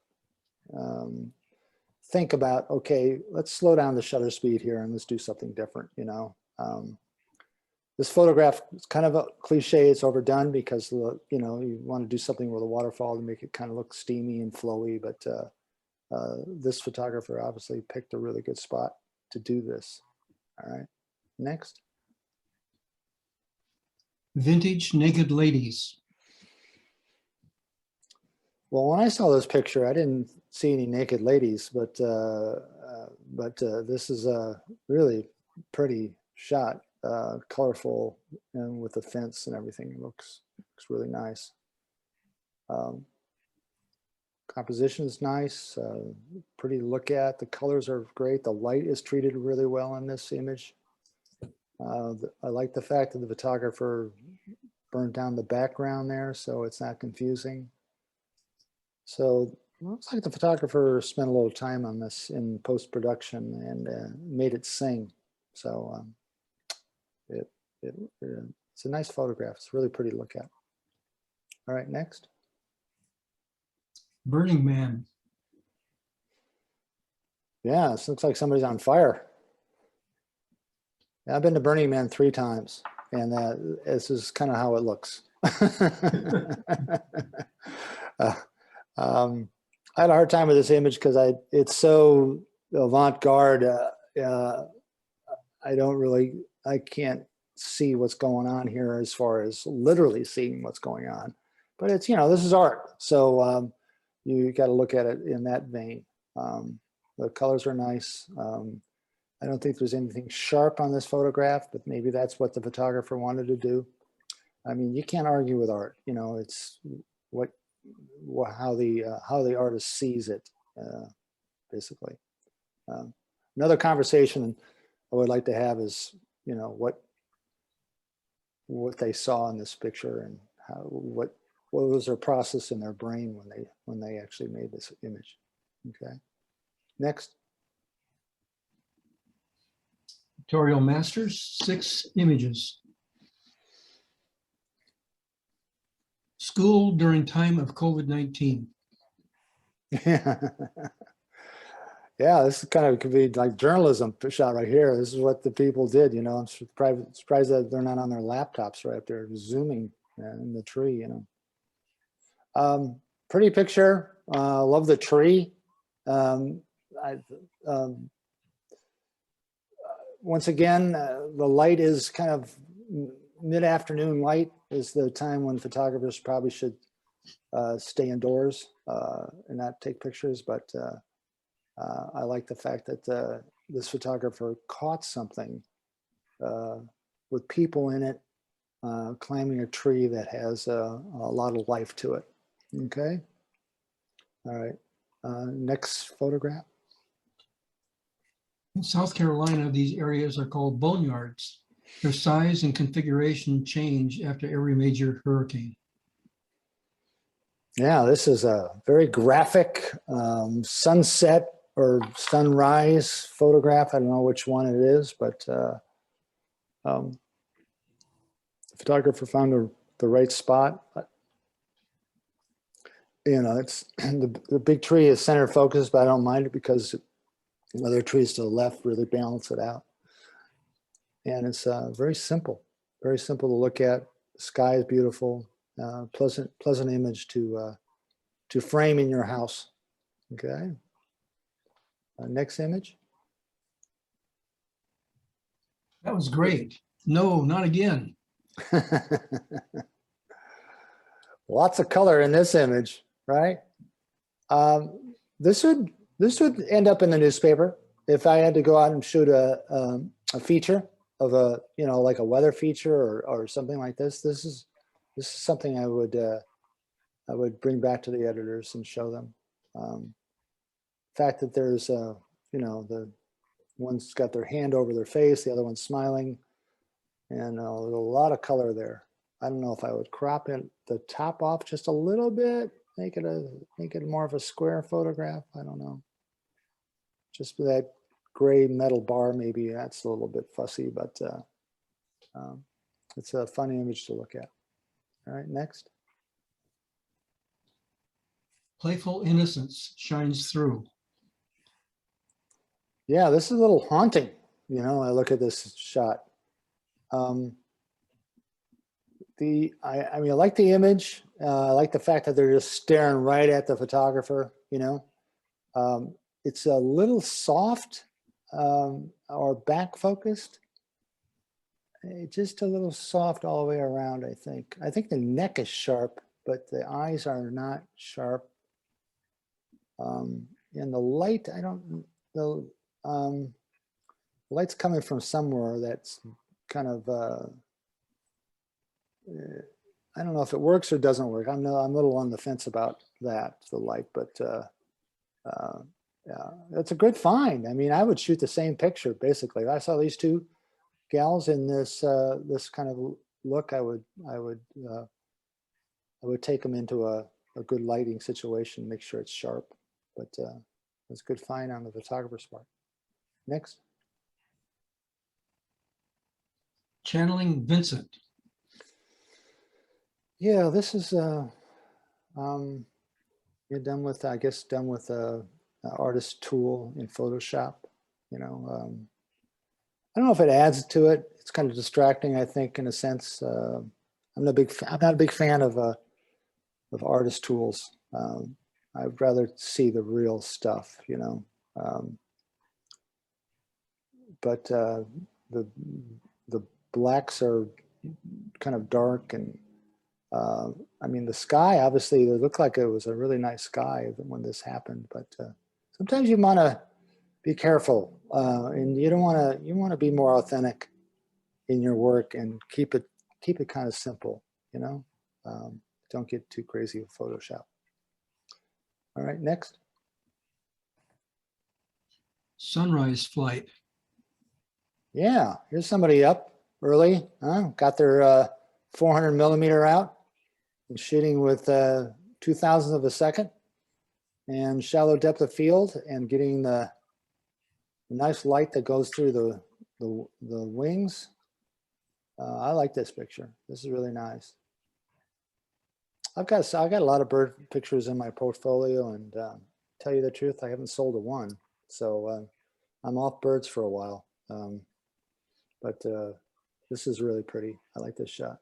think about, okay, let's slow down the shutter speed here and let's do something different, you know. This photograph is kind of a cliche, it's overdone because, you know, you want to do something with a waterfall to make it kind of look steamy and flowy, but this photographer obviously picked a really good spot to do this. All right, next. Vintage naked ladies. Well, when I saw this picture, I didn't see any naked ladies, but this is a really pretty shot, colorful, and with the fence and everything. It looks really nice. Composition is nice, pretty to look at. The colors are great. The light is treated really well in this image. I like the fact that the photographer burned down the background there, so it's not confusing. So it looks like the photographer spent a little time on this in post-production and made it sing. So it's a nice photograph. It's really pretty to look at. All right, next. Burning Man. Yeah, this looks like somebody's on fire. Yeah, I've been to Burning Man 3 times, and this is kind of how it looks. I had a hard time with this image because it's so avant-garde. I can't see what's going on here as far as literally seeing what's going on. But it's, you know, this is art. So you got to look at it in that vein. The colors are nice. I don't think there's anything sharp on this photograph, but maybe that's what the photographer wanted to do. I mean, you can't argue with art. You know, it's how the artist sees it, basically. Another conversation I would like to have is, you know, what they saw in this picture and what was their process in their brain when they actually made this image. Okay, next. Pictorial Masters, 6 images. School during time of COVID-19. Yeah. Yeah, this kind of could be like journalism shot right here. This is what the people did, you know. I'm surprised that they're not on their laptops right up there zooming in the tree, you know. Pretty picture. Love the tree. Once again, the light is kind of mid-afternoon light is the time when photographers probably should stay indoors and not take pictures, but I like the fact that this photographer caught something with people in it climbing a tree that has a lot of life to it. Okay. All right. Next photograph. In South Carolina, these areas are called boneyards. Their size and configuration change after every major hurricane. Yeah, this is a very graphic sunset or sunrise photograph. I don't know which one it is, but the photographer found the right spot. You know, it's the big tree is center focused, but I don't mind it because other trees to the left really balance it out. And it's very simple to look at. The sky is beautiful, pleasant image to frame in your house. Okay. Next image. That was great. No, not again. Lots of color in this image. right? This would end up in the newspaper if I had to go out and shoot a feature of a, you know, like a weather feature or something like this. This is something I would bring back to the editors and show them. Fact that there's you know, the one's got their hand over their face, the other one's smiling, and there's a lot of color there. I don't know if I would crop it the top off just a little bit, make it more of a square photograph. I don't know. Just that gray metal bar, maybe that's a little bit fussy, but it's a fun image to look at. All right, next. Playful innocence shines through. Yeah, this is a little haunting. You know, I look at this shot. I mean, I like the image. I like the fact that they're just staring right at the photographer, you know. It's a little soft or back focused. Just a little soft all the way around, I think. I think the neck is sharp, but the eyes are not sharp. And the light, the light's coming from somewhere that's kind of, I don't know if it works or doesn't work. I'm a little on the fence about that, the light, but yeah, it's a good find. I mean, I would shoot the same picture, basically. If I saw these two gals in this this kind of look, I would take them into a good lighting situation, make sure it's sharp. But it's a good find on the photographer's part. Next. Channeling Vincent. Yeah, this is you're done with, I guess, done with a artist tool in Photoshop. You know, I don't know if it adds to it. It's kind of distracting, I think, in a sense. I'm not a big fan of artist tools. I'd rather see the real stuff, you know. But the blacks are kind of dark, and I mean, the sky, obviously, it looked like it was a really nice sky when this happened. But sometimes you want to be careful, and you want to be more authentic in your work and keep it kind of simple, you know. Don't get too crazy with Photoshop. All right, next. Sunrise flight. Yeah, here's somebody up early, got their 400 millimeter out and shooting with 2,000th of a second and shallow depth of field and getting the nice light that goes through the wings. I like this picture. This is really nice. I've got a lot of bird pictures in my portfolio, and tell you the truth, I haven't sold a one. So I'm off birds for a while. But this is really pretty. I like this shot.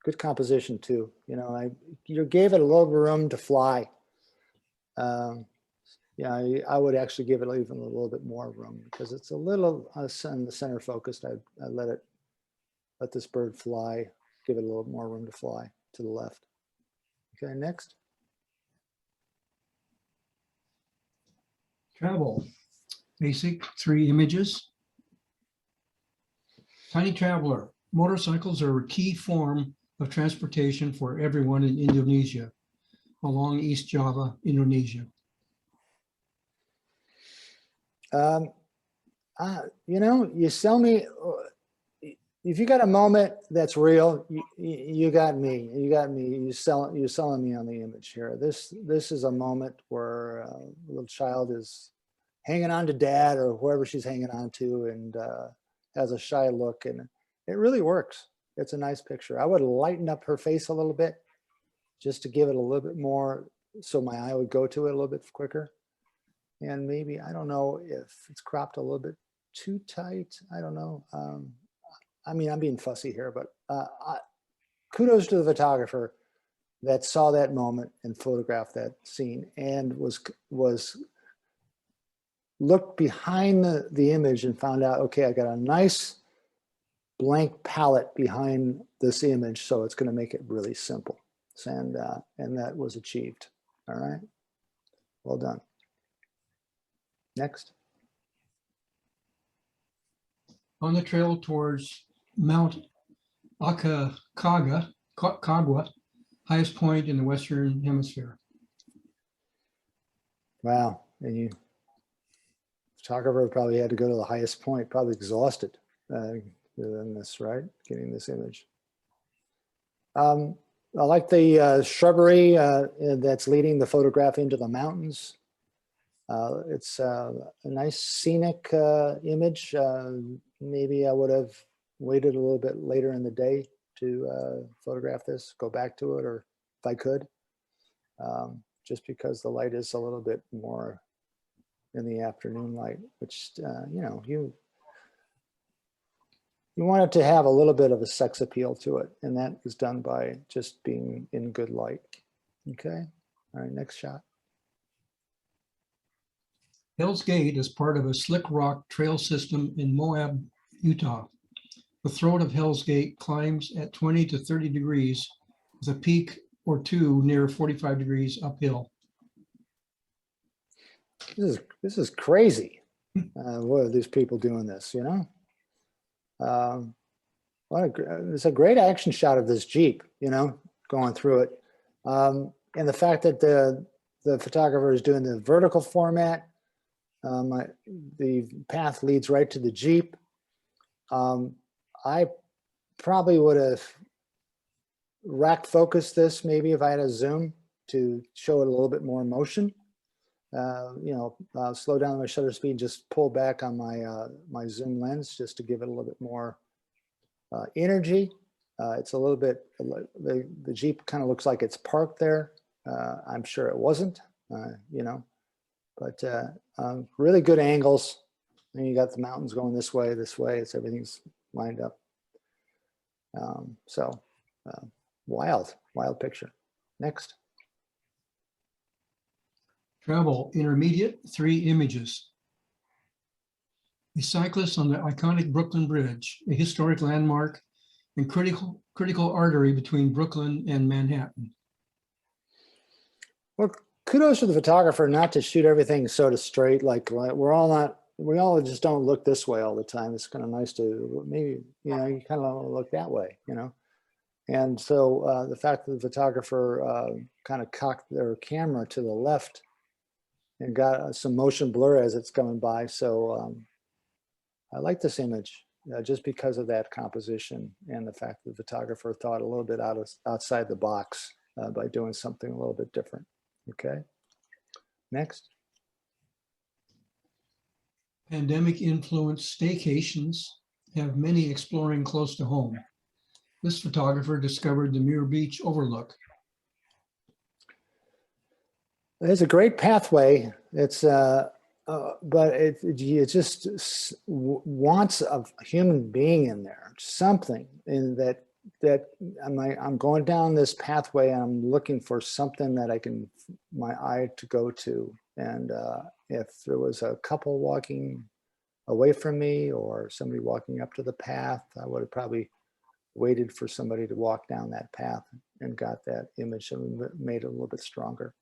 Good composition too. You know, you gave it a little room to fly. Yeah, I would actually give it even a little bit more room because it's a little in the center focused. I let this bird fly, give it a little more room to fly to the left. Okay, next. Travel. Basic 3 images. Tiny traveler. Motorcycles are a key form of transportation for everyone in Indonesia, along East Java, Indonesia. You know, you sell me, if you got a moment that's real, you got me. You got me. You're selling me on the image here. This is a moment where a little child is hanging on to dad or whoever she's hanging on to, and has a shy look, and it really works. It's a nice picture. I would lighten up her face a little bit just to give it a little bit more, so my eye would go to it a little bit quicker. And maybe, I don't know if it's cropped a little bit too tight. I don't know. I mean, I'm being fussy here, but kudos to the photographer that saw that moment and photographed that scene and was looked behind the image and found out, okay, I got a nice blank palette behind this image, so it's going to make it really simple. and that was achieved. All right, well done. Next. On the trail towards Mount Aconcagua, highest point in the Western Hemisphere. Wow, and you photographer probably had to go to the highest point, probably exhausted in this, right? Getting this image. I like the shrubbery that's leading the photograph into the mountains. It's a nice scenic image. Maybe I would have waited a little bit later in the day to photograph this, go back to it, or if I could, just because the light is a little bit more in the afternoon light, which, you know, you want it to have a little bit of a sex appeal to it. And that is done by just being in good light. Okay. All right, next shot. Hell's Gate is part of a slick rock trail system in Moab, Utah. The throat of Hell's Gate climbs at 20 to 30 degrees with a peak or two near 45 degrees uphill. This is crazy. What are these people doing this, you know? It's a great action shot of this Jeep, you know, going through it. And the fact that the photographer is doing the vertical format, the path leads right to the Jeep. I probably would have rack focused this maybe if I had a zoom to show it a little bit more motion. You know, slow down my shutter speed, just pull back on my my zoom lens just to give it a little bit more energy. It's a little bit, the Jeep kind of looks like it's parked there. I'm sure it wasn't, you know, but really good angles. And you got the mountains going this way, it's everything's lined up. So wild picture. Next. Travel intermediate, 3 images. A cyclist on the iconic Brooklyn Bridge, a historic landmark and critical artery between Brooklyn and Manhattan. Well, kudos to the photographer not to shoot everything sort of straight. Like we all just don't look this way all the time. It's kind of nice to maybe, you know, you kind of look that way, you know. And so the fact that the photographer kind of cocked their camera to the left and got some motion blur as it's coming by. So I like this image just because of that composition and the fact that the photographer thought a little bit outside the box by doing something a little bit different. Okay, next. Pandemic influenced staycations have many exploring close to home. This photographer discovered the Muir Beach overlook. It's a great pathway. It's but it just wants a human being in there, something in that I'm going down this pathway and I'm looking for something that I can, my eye to go to. And if there was a couple walking away from me or somebody walking up to the path, I would have probably waited for somebody to walk down that path and got that image and made it a little bit stronger.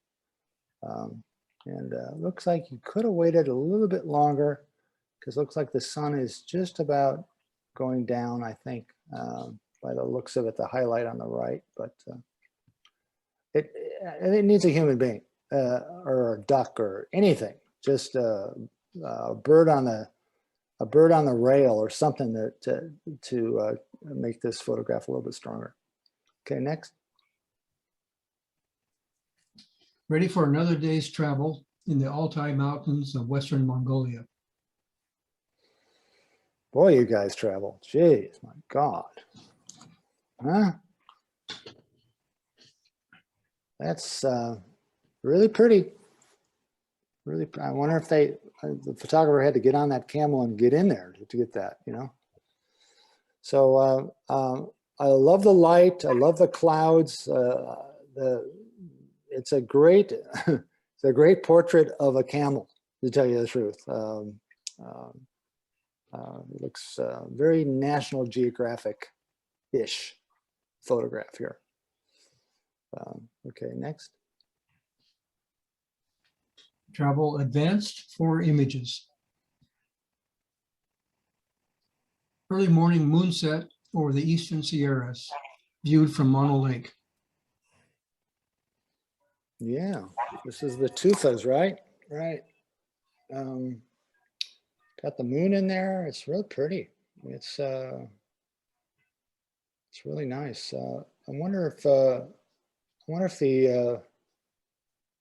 And looks like you could have waited a little bit longer because it looks like the sun is just about going down, I think, by the looks of it, the highlight on the right. But it needs a human being or a duck or anything, just a bird on the rail or something that to make this photograph a little bit stronger. Okay, next. Ready for another day's travel in the Altai Mountains of Western Mongolia. Boy, you guys travel. Jeez, my God. Huh? That's really pretty. Really, I wonder if the photographer had to get on that camel and get in there to get that, you know? So I love the light. I love the clouds. It's a great, it's a great portrait of a camel, to tell you the truth. It looks very National Geographic-ish photograph here. Okay, next. Travel advanced 4 images. Early morning moonset over the eastern Sierras, viewed from Mono Lake. Yeah, this is the tufas, right? Right. Got the moon in there. It's real pretty. It's really nice. I wonder if the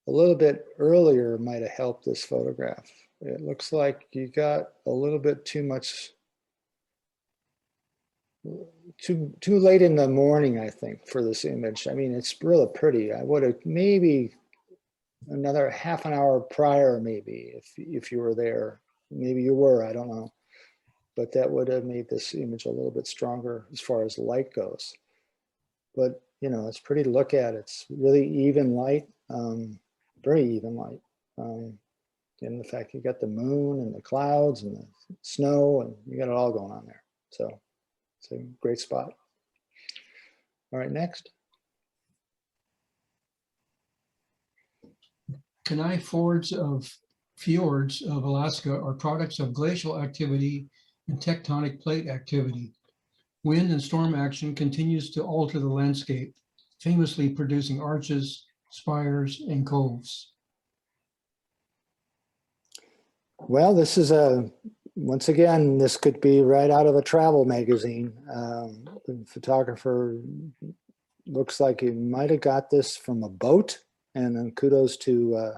a little bit earlier might have helped this photograph. It looks like you got a little bit too much, too late in the morning, I think, for this image. I mean, it's really pretty. I would have maybe another half an hour prior, maybe, if you were there. Maybe you were, I don't know. But that would have made this image a little bit stronger as far as light goes. But, you know, it's pretty to look at. It's really even light, very even light. And the fact you got the moon and the clouds and the snow, and you got it all going on there. So it's a great spot. All right, next. Kenai fjords of Alaska are products of glacial activity and tectonic plate activity. Wind and storm action continues to alter the landscape, famously producing arches, spires, and coves. Well, this is once again, this could be right out of a travel magazine. The photographer looks like he might have got this from a boat, and then kudos to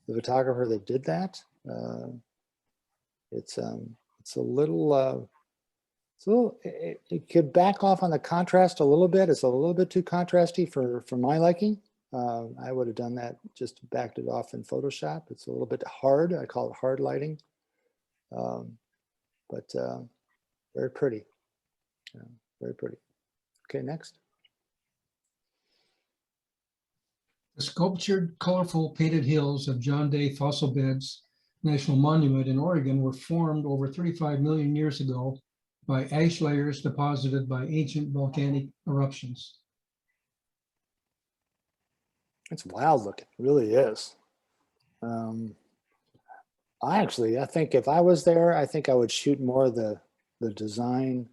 the photographer that did that. It's a little, it could back off on the contrast a little bit. It's a little bit too contrasty for my liking. I would have done that, just backed it off in Photoshop. It's a little bit hard. I call it hard lighting, but very pretty, very pretty. Okay, next. The sculptured, colorful painted hills of John Day Fossil Beds National Monument in Oregon were formed over 35 million years ago by ash layers deposited by ancient volcanic eruptions. It's wild looking, it really is. I think if I was there, I think I would shoot more of the design.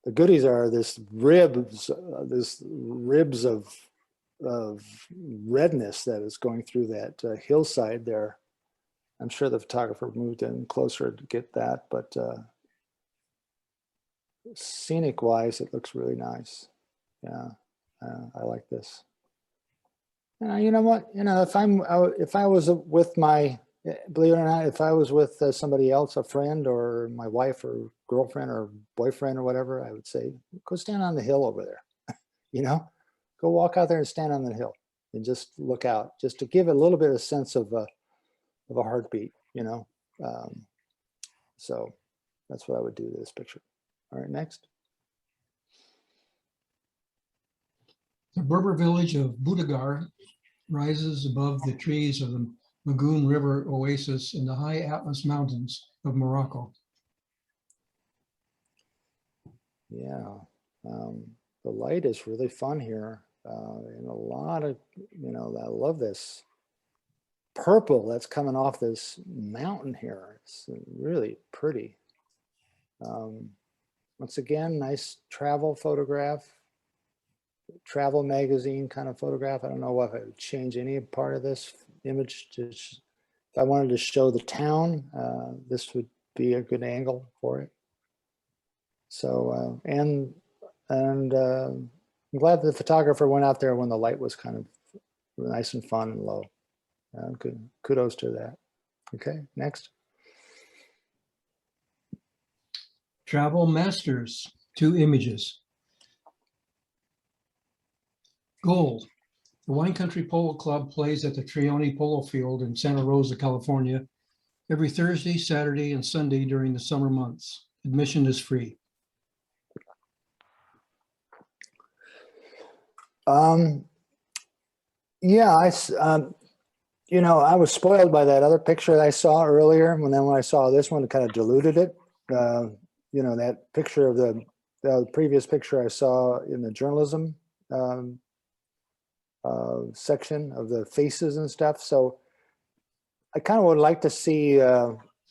The goodies are this ribs of redness that is going through that hillside there. I'm sure the photographer moved in closer to get that, but scenic wise, it looks really nice. Yeah, I like this. You know what? You know, if I was with my, believe it or not, if I was with somebody else, a friend or my wife or girlfriend or boyfriend or whatever, I would say, go stand on the hill over there. You know, go walk out there and stand on the hill and just look out, just to give it a little bit of sense of a heartbeat. You know, so that's what I would do to this picture. All right, next. The Berber village of Budagar rises above the trees of the Magoon River oasis in the high Atlas Mountains of Morocco. Yeah, the light is really fun here, and a lot of, you know, I love this purple that's coming off this mountain here. It's really pretty. Once again, nice travel photograph, travel magazine kind of photograph. I don't know if I would change any part of this image. If I wanted to show the town, this would be a good angle for it. So, and I'm glad the photographer went out there when the light was kind of nice and fun and low. Good, kudos to that. Okay, next. Travel Masters, 2 images. Goal. The Wine Country Polo Club plays at the Trione Polo Field in Santa Rosa, California, every Thursday, Saturday, and Sunday during the summer months. Admission is free. Yeah, you know, I was spoiled by that other picture that I saw earlier, and then when I saw this one, it kind of diluted it. You know, that picture of the previous picture I saw in the journalism section of the faces and stuff. So I kind of would like to see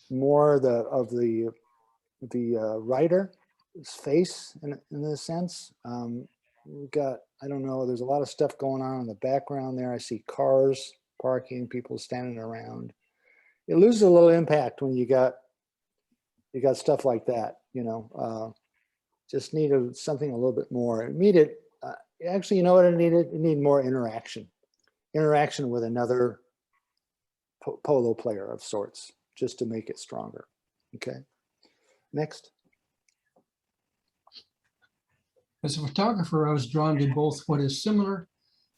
more of the writer's face in a sense. We've got, I don't know, there's a lot of stuff going on in the background there. I see cars parking, people standing around. It loses a little impact when you got stuff like that, you know. Just needed something a little bit more. It needed, actually, you know what it needed? It needed more interaction with another polo player of sorts, just to make it stronger. Okay, next. As a photographer, I was drawn to both what is similar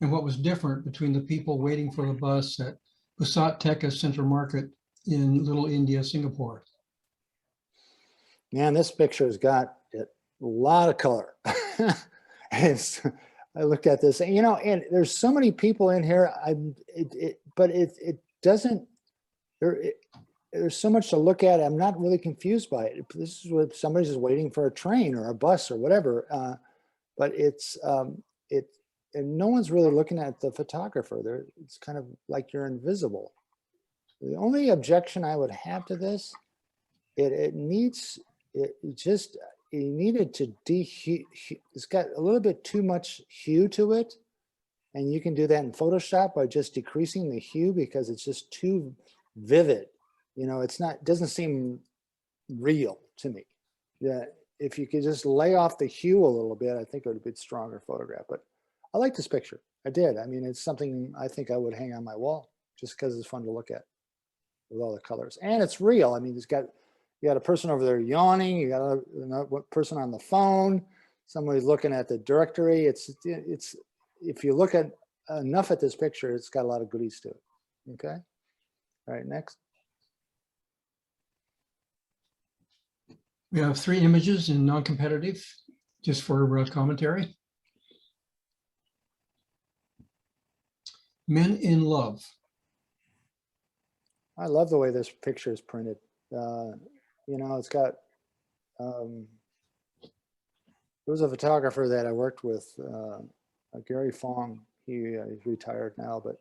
and what was different between the people waiting for the bus at Pusat Teka Central Market in Little India, Singapore. Man, this picture has got a lot of color. I looked at this, and, you know, and there's so many people in here. But it doesn't. There's so much to look at. I'm not really confused by it. This is what somebody's just waiting for a train or a bus or whatever. But and no one's really looking at the photographer. It's kind of like you're invisible. The only objection I would have to this, it needed to de-hue. It's got a little bit too much hue to it. And you can do that in Photoshop by just decreasing the hue because it's just too vivid. You know, it doesn't seem real to me. Yeah, if you could just lay off the hue a little bit, I think it would be a stronger photograph. But I like this picture. I did. I mean, it's something I think I would hang on my wall just because it's fun to look at with all the colors. And it's real. I mean, you got a person over there yawning. You got another person on the phone. Somebody's looking at the directory. It's if you look at enough at this picture, it's got a lot of goodies to it. Okay. All right, next. We have 3 images in non-competitive, just for commentary. Men in Love. I love the way this picture is printed. You know, it's got, there was a photographer that I worked with, Gary Fong. He's retired now, but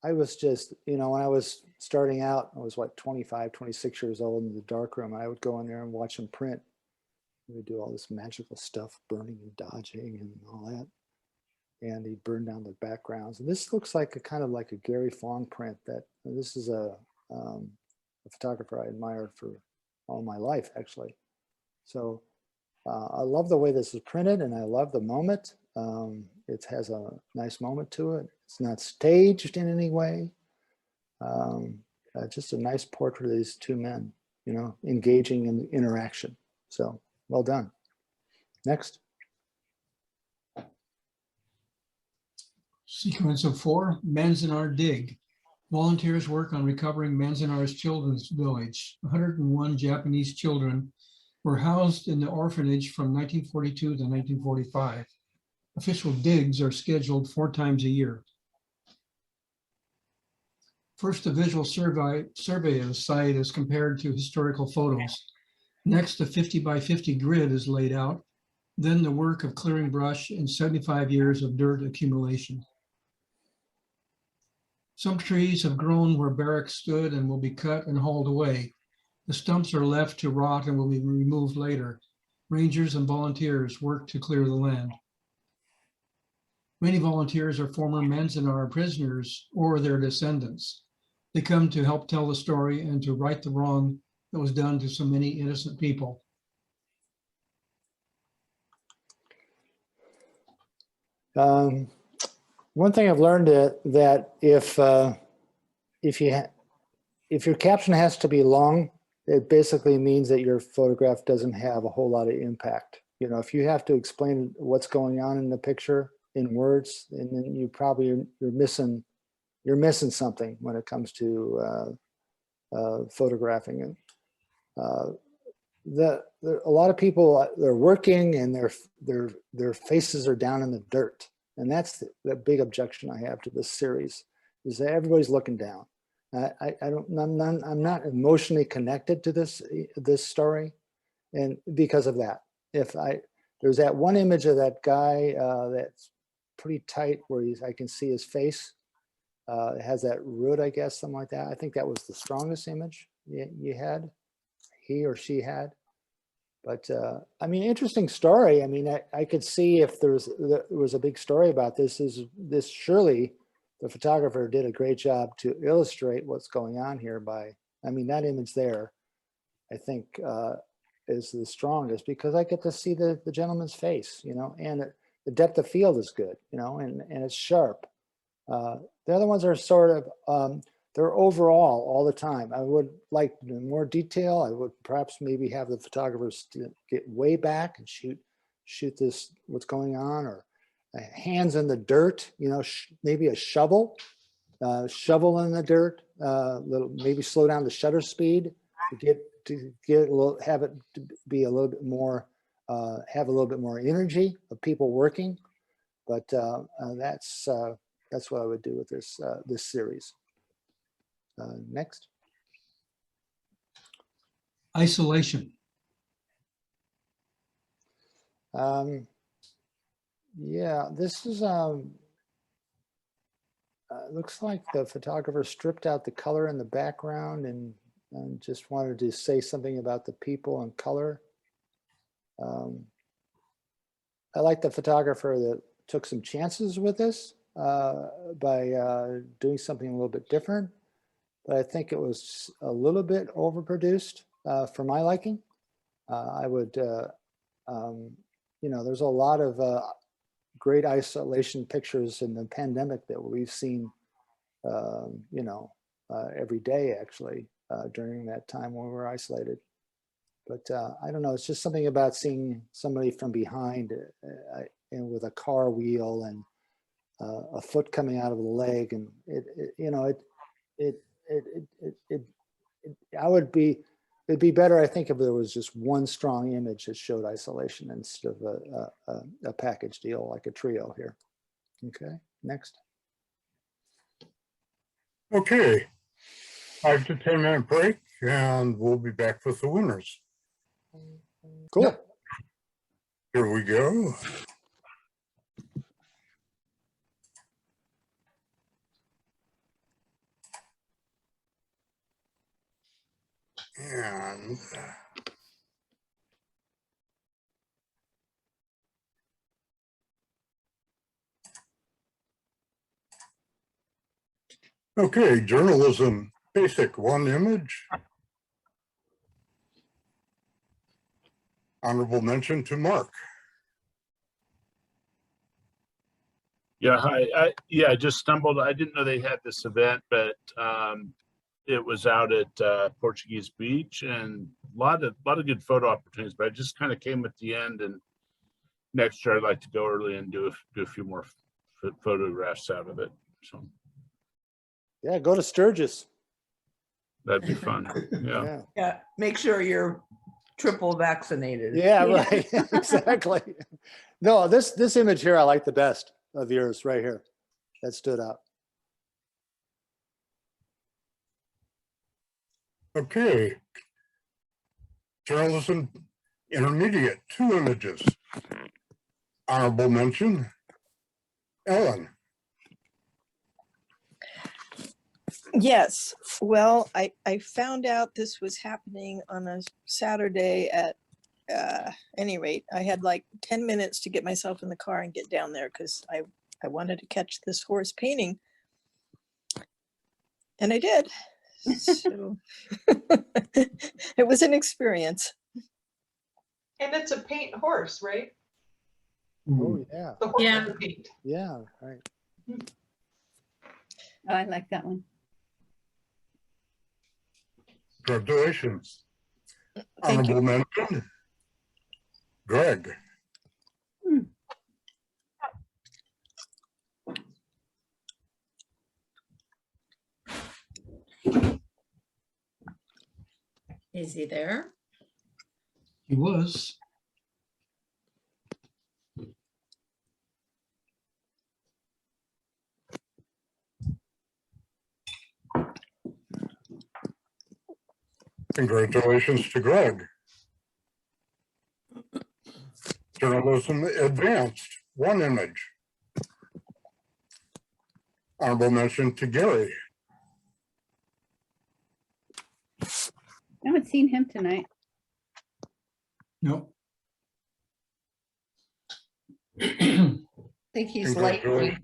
I was just, you know, when I was starting out, I was what, 25, 26 years old in the darkroom. I would go in there and watch him print. He would do all this magical stuff, burning and dodging and all that. And he'd burn down the backgrounds. And this looks like a kind of like a Gary Fong print. This is a photographer I admired for all my life, actually. So I love the way this is printed, and I love the moment. It has a nice moment to it. It's not staged in any way. Just a nice portrait of these 2 men, you know, engaging in interaction. So well done. Next. Sequence of 4, Manzanar Dig. Volunteers work on recovering Manzanar's children's village. 101 Japanese children were housed in the orphanage from 1942 to 1945. Official digs are scheduled 4 times a year. First, a visual survey of the site is compared to historical photos. Next, a 50 by 50 grid is laid out. Then the work of clearing brush and 75 years of dirt accumulation. Some trees have grown where barracks stood and will be cut and hauled away. The stumps are left to rot and will be removed later. Rangers and volunteers work to clear the land. Many volunteers are former Manzanar prisoners or their descendants. They come to help tell the story and to right the wrong that was done to so many innocent people. One thing I've learned that if your caption has to be long, it basically means that your photograph doesn't have a whole lot of impact. You know, if you have to explain what's going on in the picture in words, and then you're missing something when it comes to photographing it. A lot of people, they're working and their faces are down in the dirt. And that's the big objection I have to this series, is that everybody's looking down. I'm not emotionally connected to this story, and because of that. There's that one image of that guy that's pretty tight where I can see his face. It has that root, I guess, something like that. I think that was the strongest image you had, he or she had. But I mean, interesting story. I mean, I could see if there was a big story about this. This surely the photographer did a great job to illustrate what's going on here by, I mean, that image there, I think is the strongest because I get to see the gentleman's face, you know, and the depth of field is good, you know, and it's sharp. The other ones are sort of, they're overall all the time. I would like more detail. I would perhaps maybe have the photographers get way back and shoot this, what's going on, or hands in the dirt, you know, maybe a shovel in the dirt, maybe slow down the shutter speed to get a little, have it to be a little bit more, have a little bit more energy of people working. But that's what I would do with this series. Next. Isolation. Yeah, this is looks like the photographer stripped out the color in the background and just wanted to say something about the people and color. I like the photographer that took some chances with this by doing something a little bit different. But I think it was a little bit overproduced for my liking. I would, you know, there's a lot of great isolation pictures in the pandemic that we've seen, you know, every day actually during that time when we were isolated. But I don't know, it's just something about seeing somebody from behind and with a car wheel and a foot coming out of the leg, and you know, it'd be better, I think, if there was just one strong image that showed isolation instead of a package deal like a trio here. Okay, next. Okay, 5 to 10 minute break, and we'll be back with the winners. Cool. Yep. Here we go. And okay, journalism basic, one image. Honorable mention to Mark. Yeah, hi. I just stumbled. I didn't know they had this event, but it was out at Portuguese Beach, and a lot of good photo opportunities. But I just kind of came at the end, and next year I'd like to go early and do a few more photographs out of it. So Yeah, go to Sturgis. that'd be fun. Yeah. Yeah, make sure you're triple vaccinated. Yeah, right. Exactly. No, this image here I like the best of yours right here. That stood out. Okay. Journalism intermediate, 2 images. Honorable mention, Ellen. Yes, well, I found out this was happening on a Saturday at any rate. I had like 10 minutes to get myself in the car and get down there because I wanted to catch this horse painting. And I did. So it was an experience. And it's a paint horse, right? Oh yeah. The horse Yeah. is a paint. Yeah, right. Oh, I like that one. Congratulations. Thank you. Honorable mention, Greg. Is he there? He was. Congratulations to Greg. Journalism advanced, 1 image. Honorable mention to Gary. I haven't seen him tonight. No. I think he's late. Congratulations.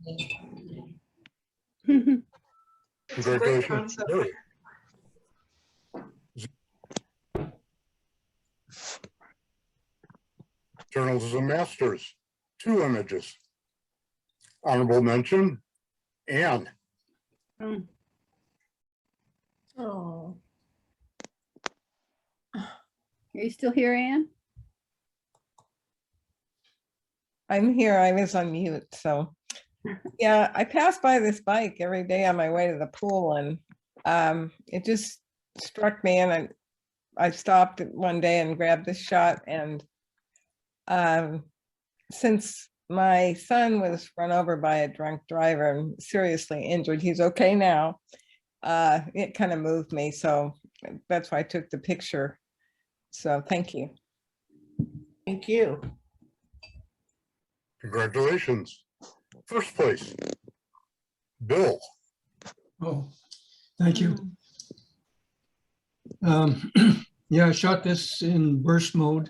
It's a great Congratulations, concept. Gary. Journalism Masters, 2 images. Honorable mention, Anne. Oh, Oh, are you still here, Anne? I'm here. I was on mute, so. Yeah, I pass by this bike every day on my way to the pool and it just struck me and I stopped one day and grabbed this shot and since my son was run over by a drunk driver and seriously injured, he's okay now. It kind of moved me, so that's why I took the picture. So thank you. Thank you. Congratulations. First place, Bill. Oh, thank you. Yeah, I shot this in burst mode.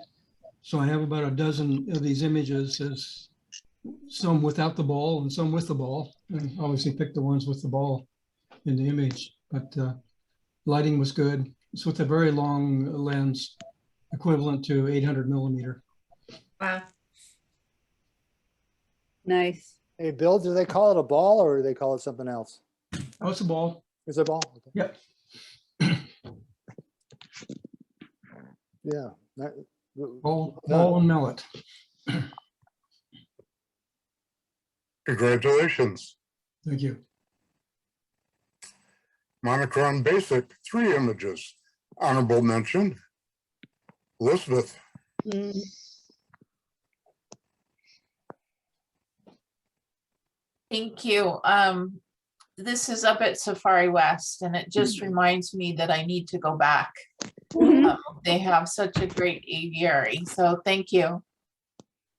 So I have about a dozen of these images, as some without the ball and some with the ball. And obviously picked the ones with the ball in the image, but lighting was good. It's with a very long lens, equivalent to 800 millimeter. Wow. Nice. Hey, Bill, do they call it a ball or do they call it something else? Oh, it's a ball. Is it a ball? Okay. Yep. Yeah. Ball and mallet. Congratulations. Thank you. Monochrome Basic, 3 images. Honorable mention, Elizabeth. Thank you. This is up at Safari West, and it just reminds me that I need to go back. They have such a great aviary, so thank you.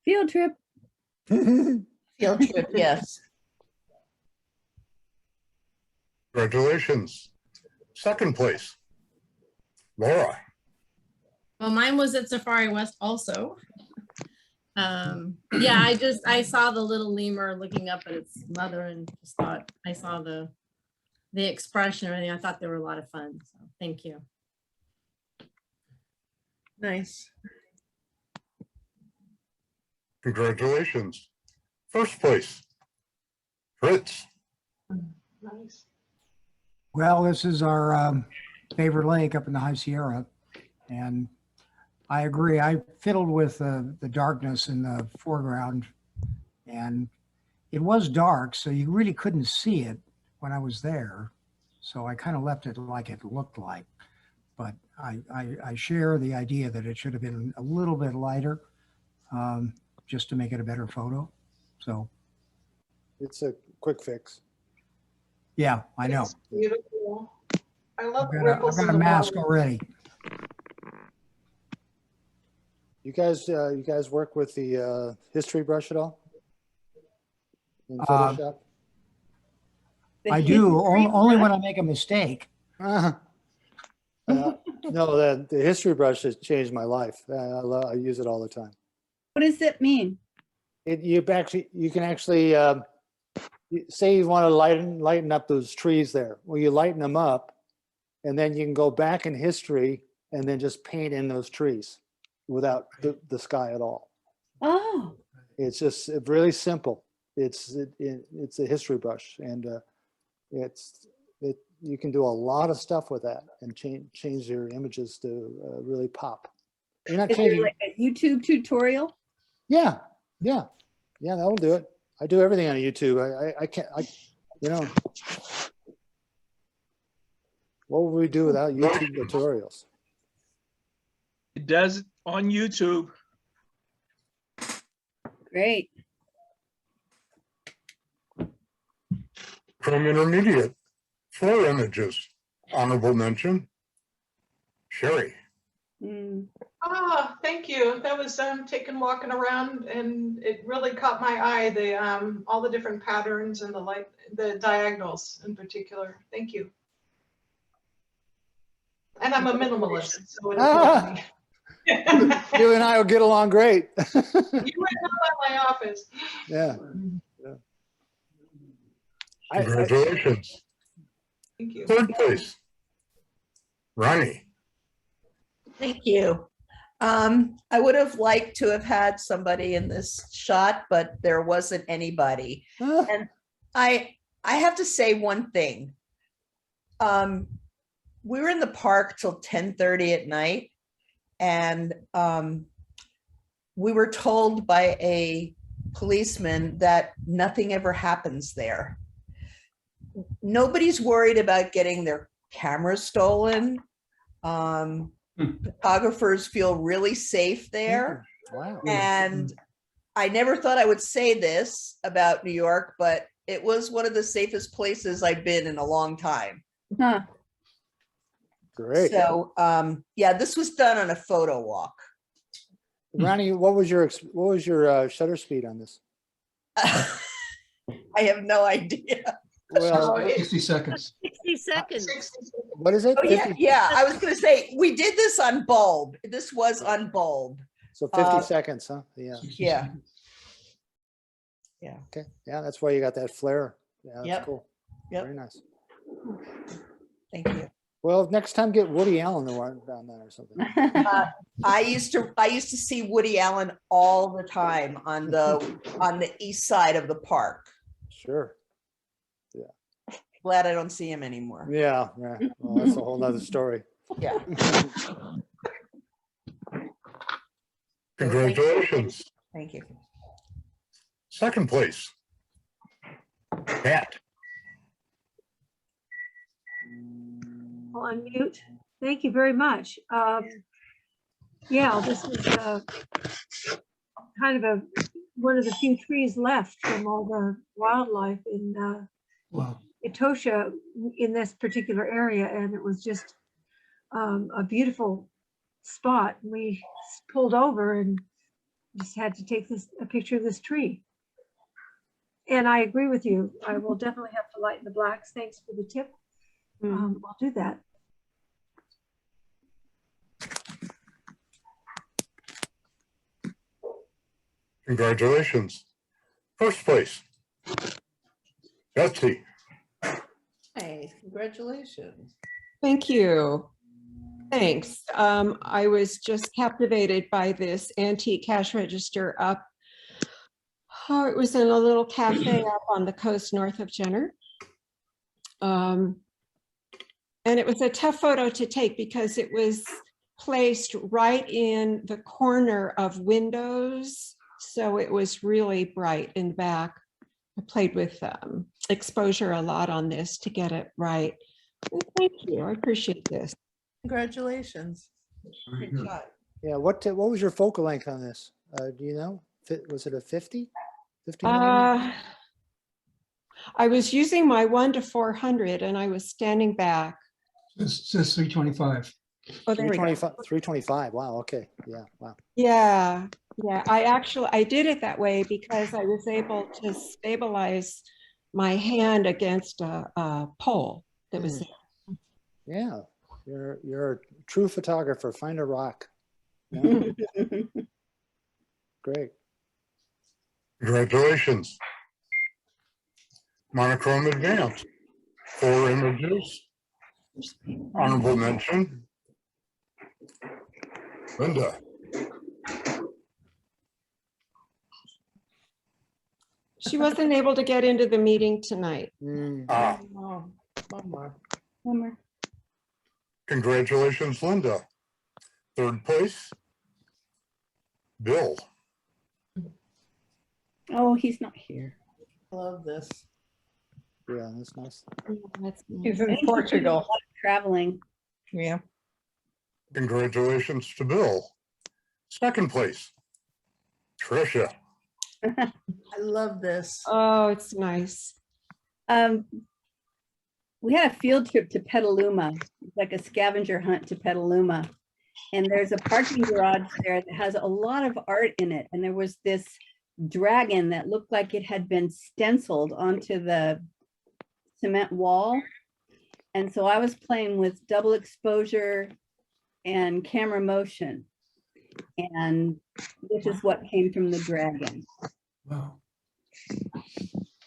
Field trip. Field trip, yes. Congratulations. Second place, Laura. Well, mine was at Safari West also. Yeah, I saw the little lemur looking up at its mother and just thought, I saw the expression and everything. I thought they were a lot of fun. So thank you. Nice. Congratulations. First place, Fritz. Nice. Well, this is our favorite lake up in the High Sierra. And I agree. I fiddled with the darkness in the foreground. And it was dark, so you really couldn't see it when I was there. So I kind of left it like it looked like. But I share the idea that it should have been a little bit lighter just to make it a better photo. So It's a quick fix. yeah, I know. It's beautiful. I love I've ripples got in a the mask water. already. You guys work with the history brush at all? In Uh, Photoshop? I do, only when I make a mistake. No, the history brush has changed my life. I use it all the time. What does it mean? You can actually say you want to lighten up those trees there. Well, you lighten them up, and then you can go back in history and then just paint in those trees without the sky at all. Oh, It's just really simple. It's a history brush, and you can do a lot of stuff with that and change your images to really pop. You're not is there changing. like a YouTube tutorial? Yeah, that'll do it. I do everything on YouTube. I can't, what would we do without YouTube tutorials? It does it on YouTube. Great. Chrome Intermediate, 4 images. Honorable mention, Sherry. Ah, thank you. That was taken walking around, and it really caught my eye. The all the different patterns and the diagonals in particular. Thank you. And I'm a minimalist, so it appealed to me. You and I will get along great. You went out my office. Yeah. Congratulations. Thank you. Third place. Ronnie. Thank you. I would have liked to have had somebody in this shot, but there wasn't anybody. And I have to say one thing. We were in the park till 10:30 at night, and we were told by a policeman that nothing ever happens there. Nobody's worried about getting their cameras stolen. Photographers feel really safe there. Wow. And I never thought I would say this about New York, but it was one of the safest places I've been in a long time. Huh. Great. So yeah, this was done on a photo walk. Ronnie, what was your shutter speed on this? I have no idea. Well, 60 seconds. 60 seconds. what is it? Oh, yeah, 50 yeah. I was going to say, we did this on bulb. This was on bulb. So 50 seconds, huh? Yeah. 60 Yeah. seconds. Yeah. Okay. Yeah, that's why you got that flare. Yeah, that's Yep. cool. Yep. Very nice. Thank you. Well, next time get Woody Allen to run down there or something. I used to see Woody Allen all the time on the east side of the park. Sure. Glad I don't see him anymore. Yeah. Yeah. Well, that's a whole nother story. Yeah. Congratulations. Thank you. Second place. Pat. On mute. Thank you very much. Yeah, this is kind of one of the few trees left from all the wildlife in Wow. Etosha in this particular area, and it was just a beautiful spot. We pulled over and just had to take a picture of this tree. And I agree with you. I will definitely have to lighten the blacks. Thanks for the tip. I'll do that. Congratulations. First place. Betsy. Hey, congratulations. Thank you. Thanks. I was just captivated by this antique cash register up. Oh, it was in a little cafe up on the coast north of Jenner. And it was a tough photo to take because it was placed right in the corner of windows. So it was really bright in the back. I played with exposure a lot on this to get it right. And thank you. I appreciate this. Congratulations. Very Good good. shot. Yeah. What was your focal length on this? Do you know? Was it a 50? 50 millimeter? I was using my 1:400 and I was standing back. It says 325. Oh, there we go. 325. Wow. Okay. Yeah. Wow. Yeah, yeah. I did it that way because I was able to stabilize my hand against a pole that was there. Yeah. You're a true photographer. Find a rock. Yeah. Great. Congratulations. Monochrome Advanced. 4 images. Honorable mention. Linda. She wasn't able to get into the meeting tonight. Ah, Oh, bummer. Bummer. congratulations, Linda. Third place. Bill. Oh, he's not here. Love this. Yeah, that's nice. That's He's nice. in Portugal. Traveling. Yeah. Congratulations to Bill. Second place. Tricia. I love this. Oh, it's nice. We had a field trip to Petaluma, like a scavenger hunt to Petaluma. And there's a parking garage there that has a lot of art in it. And there was this dragon that looked like it had been stenciled onto the cement wall. And so I was playing with double exposure and camera motion. And this is what came from the dragon. Wow.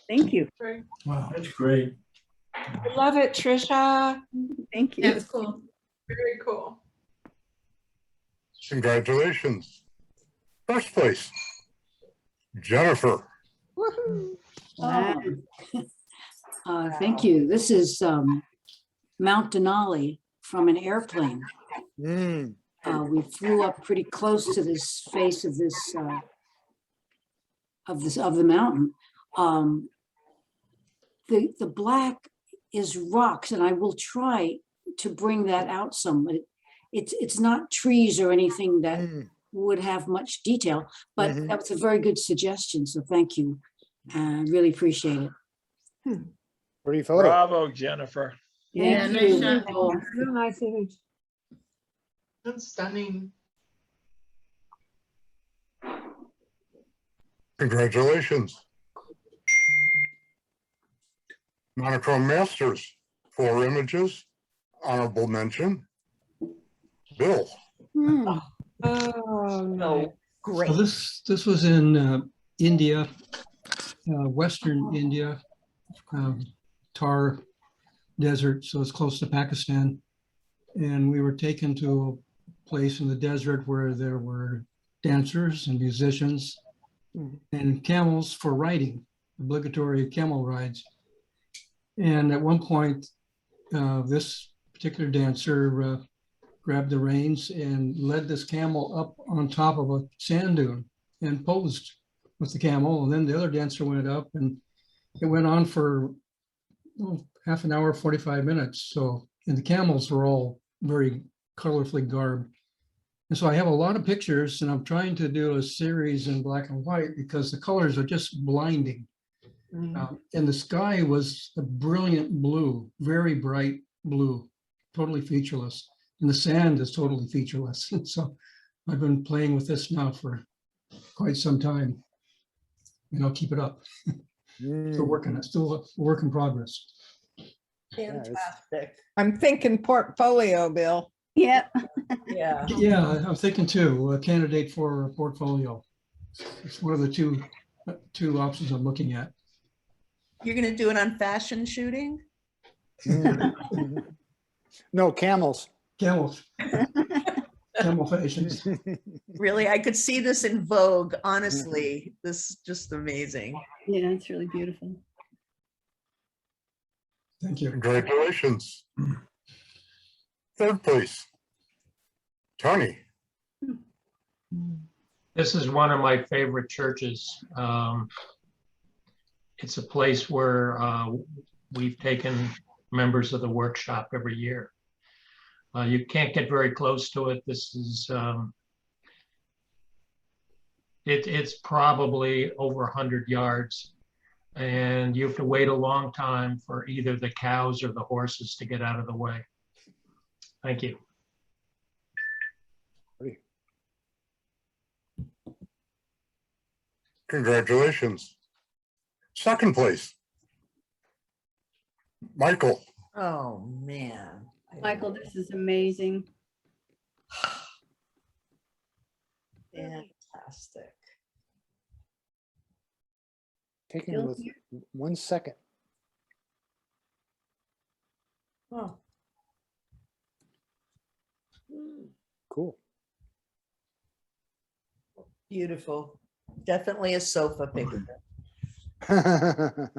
Thank you. Great. Wow. That's great. I love it, Trisha. Thank you. That's cool. Very cool. Congratulations. First place, Jennifer. Wow. Thank you. This is Mount Denali from an airplane. We flew up pretty close to this face of this of the mountain. The black is rocks, and I will try to bring that out some. It's not trees or anything that would have much detail, but that was a very good suggestion. So thank you. Really appreciate it. Pretty photo. Bravo, Jennifer. Yeah, Thank nice you. shot. Real nice image. That's stunning. Congratulations. Monochrome Masters, 4 images, honorable mention. Bill. Oh, no. Great. So this was in India, Western India, Tar Desert, so it's close to Pakistan. And we were taken to a place in the desert where there were dancers and musicians and camels for riding, obligatory camel rides. And at one point, this particular dancer grabbed the reins and led this camel up on top of a sand dune and posed with the camel. And then the other dancer went up, and it went on for half an hour, 45 minutes. So, and the camels were all very colorfully garbed. And so I have a lot of pictures, and I'm trying to do a series in black and white because the colors are just blinding. And the sky was a brilliant blue, very bright blue, totally featureless. And the sand is totally featureless. So I've been playing with this now for quite some time, and I'll keep it up. Still working, it's still a work in progress. Fantastic. I'm thinking portfolio, Bill. Yeah. Yeah. Yeah, I'm thinking too, a candidate for a portfolio. It's one of the two options I'm looking at. You're going to do it on fashion shooting? No, camels. Camels. Camel fashions. Really, I could see this in Vogue, honestly. This is just amazing. Yeah, it's really beautiful. Thank you. Congratulations. Third place, Tony. This is one of my favorite churches. It's a place where we've taken members of the workshop every year. You can't get very close to it. This is, it's probably over 100 yards, and you have to wait a long time for either the cows or the horses to get out of the way. Thank you. Congratulations. Second place, Michael. Oh, man. Michael, this is amazing. Fantastic. Taking it with 1 second. Oh. Cool. Beautiful. Definitely a sofa picture. I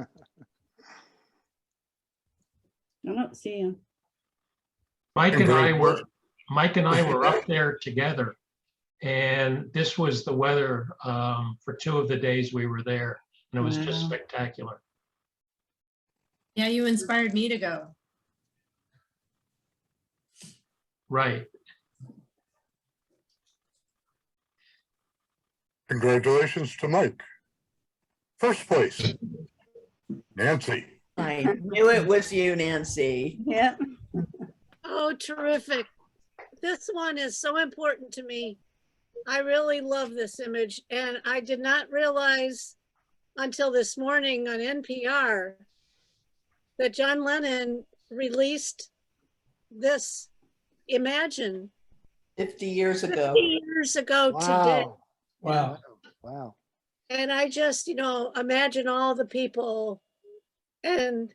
don't see him. Mike and I were up there together, and this was the weather for 2 of the days we were there, and it was just Wow. spectacular. Yeah, you inspired me to go. Right. Congratulations to Mike. First place, Nancy. I knew it was you, Nancy. Yeah. Oh, terrific. this one is so important to me. I really love this image, and I did not realize until this morning on NPR that John Lennon released this Imagine 50 years 50 ago. years ago today. Wow. Wow. And I just, imagine all the people. And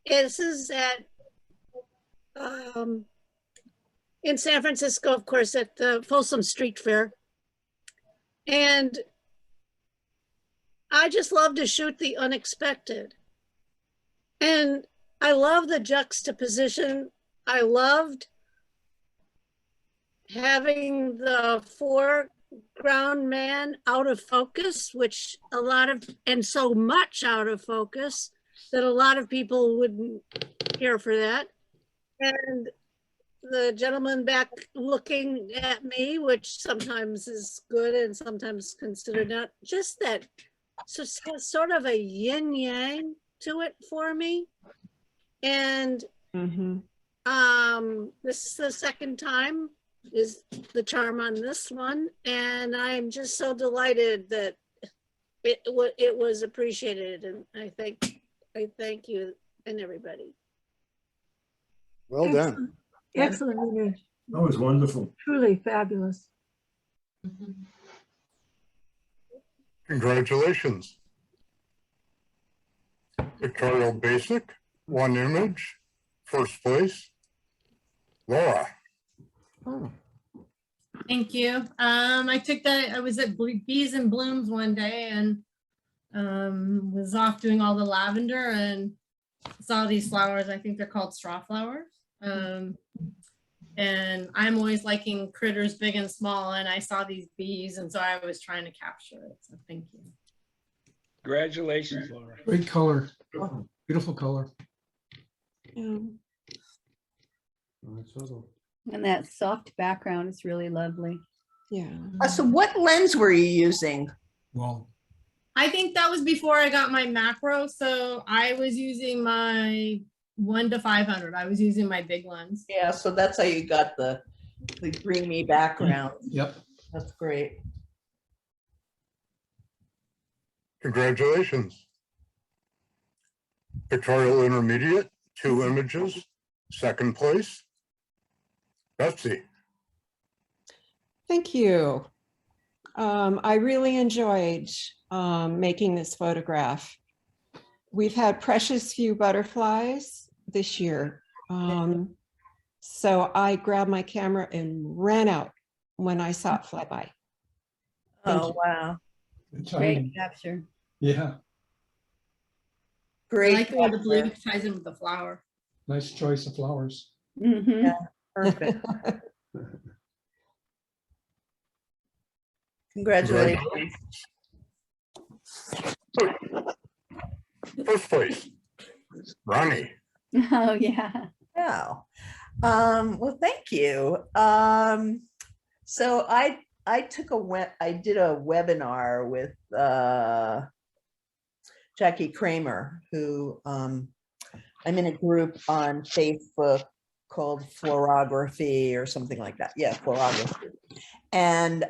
this is at, in San Francisco, of course, at the Folsom Street Fair. And I just love to shoot the unexpected. And I love the juxtaposition. I loved having the foreground man out of focus, which and so much out of focus that a lot of people wouldn't care for that. And the gentleman back looking at me, which sometimes is good and sometimes considered not, just that sort of a yin yang to it for me. And this is the second time is the charm on this one, and I'm just so delighted that it was appreciated, and I thank you and everybody. Well done. Excellent image. That was wonderful. Truly fabulous. Congratulations. Pictorial Basic, 1 image, first place. Laura. Thank you. I was at Bees and Blooms one day and was off doing all the lavender and saw these flowers. I think they're called straw flowers. And I'm always liking critters big and small, and I saw these bees, and so I was trying to capture it. So thank you. Congratulations, Laura. Great color, beautiful color. And that soft background is really lovely. Yeah. So what lens were you using? Well, I think that was before I got my macro. So I was using my 1 to 500. I was using my big lens. Yeah, so that's how you got the dreamy background. Yep. That's great. Congratulations. Pictorial Intermediate, 2 images, second place. Betsy. Thank you. I really enjoyed making this photograph. We've had precious few butterflies this year. So I grabbed my camera and ran out when I saw it fly by. Oh, wow. Great capture. Yeah, Great. I like the way the blue ties in with the flower. nice choice of flowers. Yeah, perfect. Congratulations. First place, Ronnie. Oh, yeah. Wow. Well, thank you. So I did a webinar with Jackie Kramer, who I'm in a group on Facebook called Florography or something like that. Yeah, Florography. And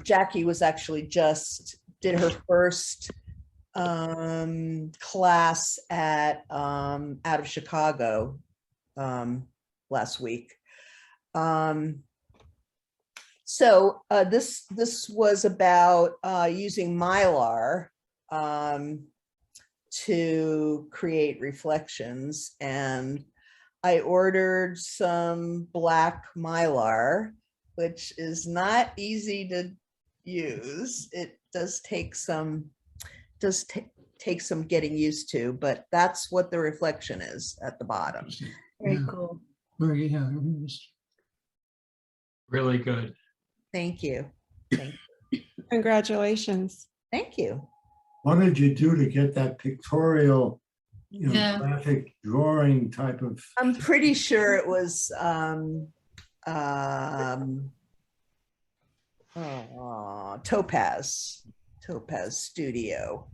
Jackie was actually did her first class at out of Chicago last week. So this was about using Mylar to create reflections, and I ordered some black Mylar, which is not easy to use. It does take some getting used to, but that's what the reflection is at the bottom. Very cool. Very, yeah. Really good. Thank you. Congratulations. Thank you. What did you do to get that pictorial, Yeah. graphic drawing type of? I'm pretty sure it was Topaz Studio.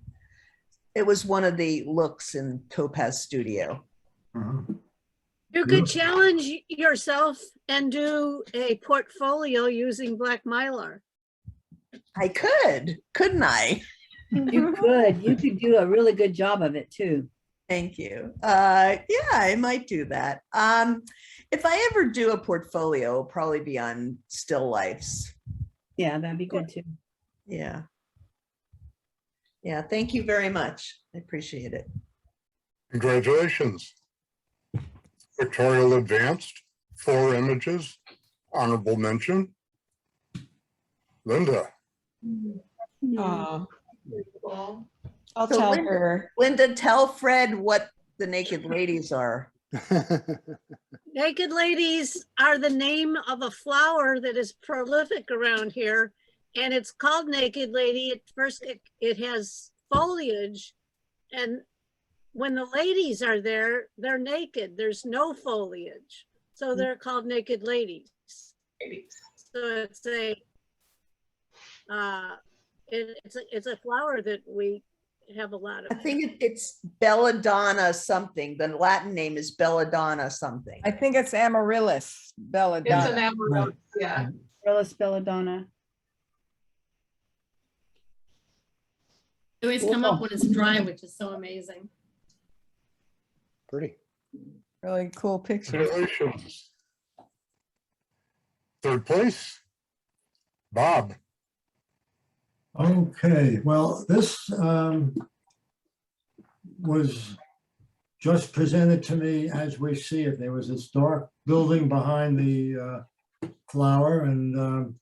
It was one of the looks in Topaz Studio. You could challenge yourself and do a portfolio using black mylar. I could, couldn't I? You could do a really good job of it too. Thank you. Yeah, I might do that. If I ever do a portfolio, it'll probably be on still lifes. Yeah, that'd be good too. Yeah. Yeah, thank you very much. I appreciate it. Congratulations. Pictorial Advanced, 4 images, honorable mention. Linda. I'll So tell Linda, her. Linda, tell Fred what the naked ladies are. Naked ladies are the name of a flower that is prolific around here, and it's called naked lady. At first, it has foliage, and when the ladies are there, they're naked. There's no foliage, so they're called naked ladies. So it's a flower that we have a lot of. I think it's belladonna something. The Latin name is belladonna something. I think it's amaryllis belladonna. It's an amaryllis, yeah. Amaryllis belladonna. They always come up when it's dry, which is so amazing. Pretty. Really cool picture. Congratulations. 3rd place, Bob. Okay, well, this was just presented to me as we see it. There was this dark building behind the flower, and the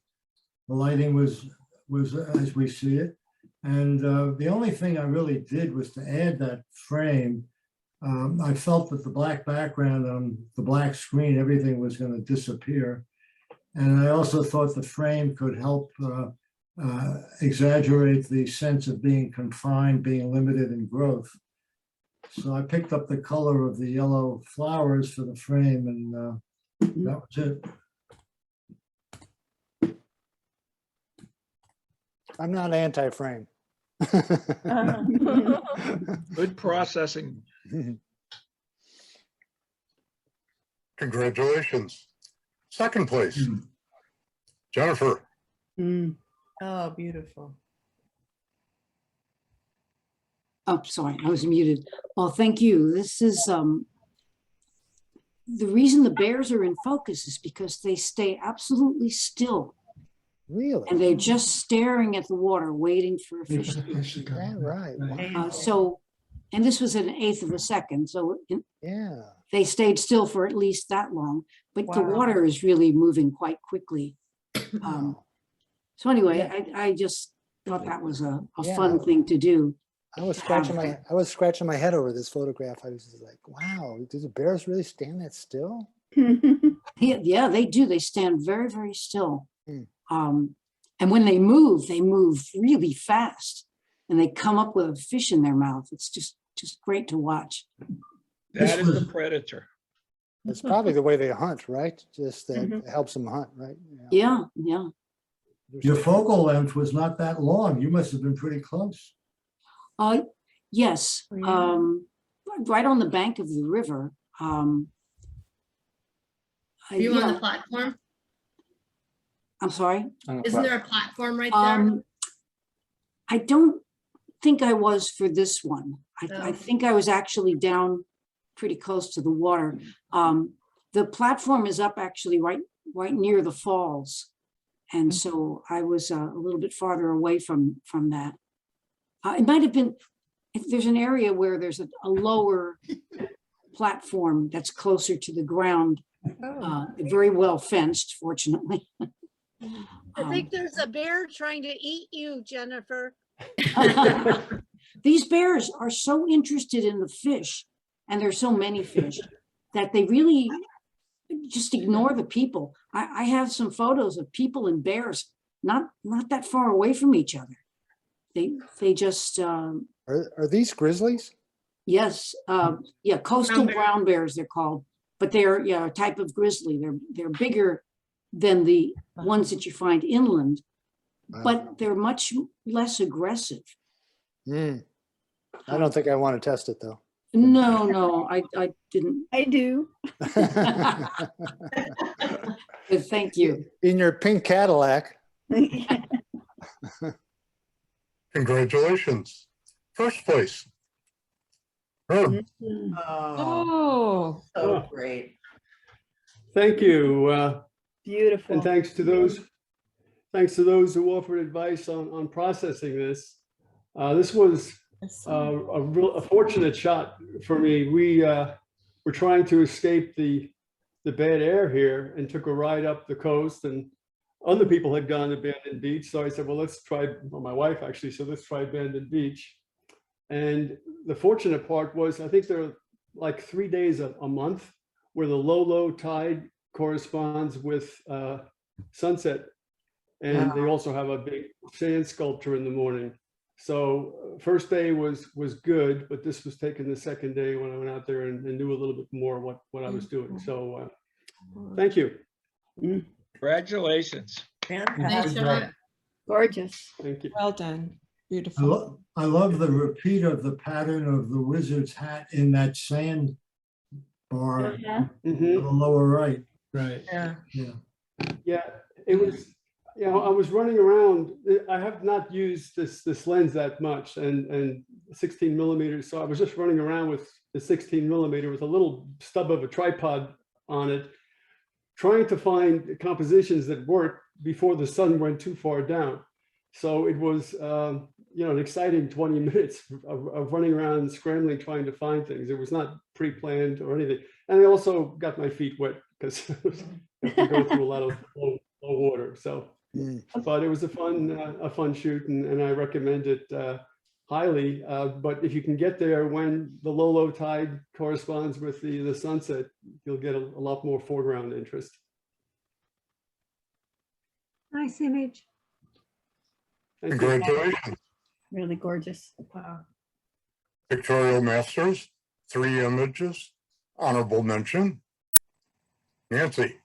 lighting was as we see it. And the only thing I really did was to add that frame. I felt that the black background on the black screen, everything was going to disappear. And I also thought the frame could help exaggerate the sense of being confined, being limited in growth. So I picked up the color of the yellow flowers for the frame, and that was it. I'm not anti-frame. Good processing. Congratulations. 2nd place, Jennifer. Oh, beautiful. Oh, sorry, I was muted. Well, thank you. This is the reason the bears are in focus is because they stay absolutely still. Really? And they're just staring at the water, waiting for a fish. Yeah, right. So, and this was an 1/8 of a second. So yeah, they stayed still for at least that long, but the Wow. water is really moving quite quickly. So anyway, I just thought that was a Yeah. fun thing to do. I was scratching my head over this photograph. I was just like, wow, do the bears really stand that still? Yeah, they do. They stand very, very still. Hmm. And when they move really fast, and they come up with a fish in their mouth. It's just great to watch. That is the predator. It's probably the way they hunt, right? Just that it helps them hunt, right? Yeah. Your focal length was not that long. You must have been pretty close. Yes, right on the bank of the river. Are you on the platform? I'm sorry? Isn't there a platform right there? I don't think I was for this one. I think I was actually down pretty close to the water. The platform is up actually right near the falls. And so I was a little bit farther away from that. It might have been, if there's an area where there's a lower platform that's closer to the ground, very well fenced, fortunately. I think there's a bear trying to eat you, Jennifer. These bears are so interested in the fish, and there's so many fish, that they really just ignore the people. I have some photos of people and bears not that far away from each other. They just are these grizzlies? Yes, yeah, coastal brown bears they're called, but they're a type of grizzly. They're bigger than the ones that you find inland, but they're much less aggressive. I don't think I want to test it though. No, I didn't. I do. But thank you. In your pink Cadillac. Congratulations. First place. Herb. Oh, so great. Thank you. Beautiful. And thanks to those who offered advice on processing this. This was a fortunate shot for me. We were trying to escape the bad air here and took a ride up the coast, and other people had gone to Bandon Beach. So I said, well, let's try, well, my wife actually said, let's try Bandon Beach. And the fortunate part was, I think there are like 3 days a month where the low tide corresponds with sunset. And they also have a big sand sculpture in the morning. So first day was good, but this was taken the second day when I went out there and knew a little bit more what I was doing. So thank you. Congratulations. Nice shot. Gorgeous. Thank you. Well done. Beautiful. I love the repeat of the pattern of the wizard's hat in that sand bar Uh-huh. to the lower right. Right. Yeah. Yeah, it was, you know, I was running around. I have not used this lens that much, and 16 millimeters. So I was just running around with the 16 millimeter with a little stub of a tripod on it, trying to find compositions that worked before the sun went too far down. So it was, you know, an exciting 20 minutes of running around and scrambling, trying to find things. It was not pre-planned or anything. And I also got my feet wet because you have to go through a lot of low water. So, but it was a fun shoot, and I recommend it highly. But if you can get there when the low tide corresponds with the sunset, you'll get a lot more foreground interest. Nice image. Thank you. Congratulations. Really gorgeous. Wow. Pictorial Masters, 3 images, honorable mention. Nancy.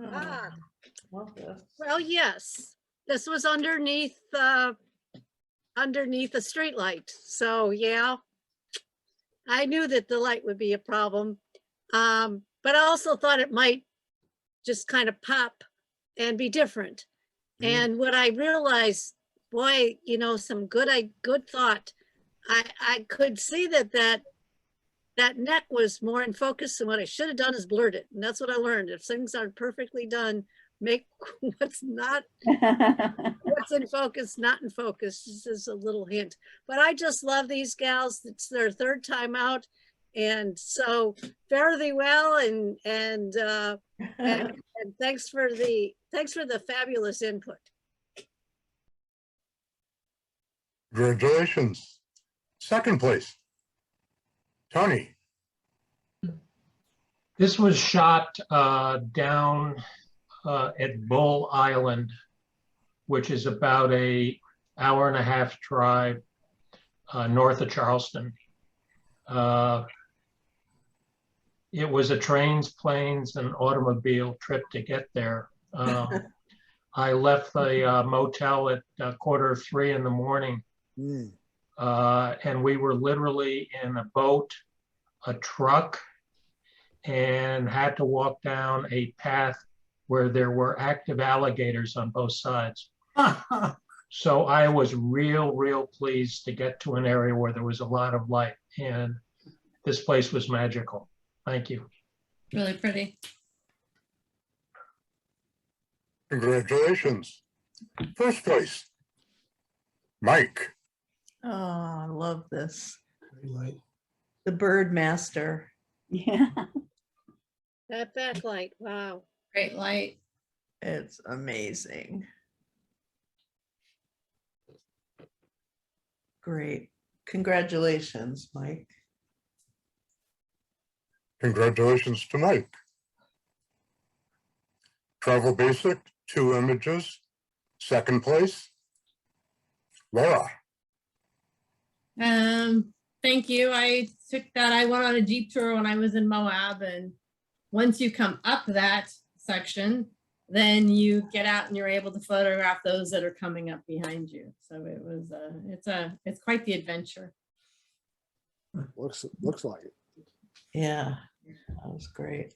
Ah, Love this. well, yes, this was underneath underneath a street light. So yeah, I knew that the light would be a problem. But I also thought it might just kind of pop and be different. And what I realized, boy, you know, some good thought. I could see that neck was more in focus, and what I should have done is blurred it. And that's what I learned. If things aren't perfectly done, make what's in focus, not in focus. This is a little hint. But I just love these gals. It's their third time out. And so fare thee well, and thanks for the fabulous input. Congratulations. Second place. Tony. This was shot down at Bull Island, which is about an hour-and-a-half drive north of Charleston. It was a trains, planes, and automobile trip to get there. I left the motel at 2:45 in the morning, and we were literally in a boat, a truck, and had to walk down a path where there were active alligators on both sides. So I was real pleased to get to an area where there was a lot of light, and this place was magical. Thank you. Really pretty. Congratulations. First place. Mike. Oh, I love this. The Bird Master. Yeah. That backlight, wow. Great light. It's amazing. Great. Congratulations, Mike. Congratulations to Mike. Travel Basic, 2 images. Second place. Laura. Thank you. I took that. I went on a Jeep tour when I was in Moab, and once you come up that section, then you get out and you're able to photograph those that are coming up behind you. So it was it's quite the adventure. Looks like it. Yeah, that was great.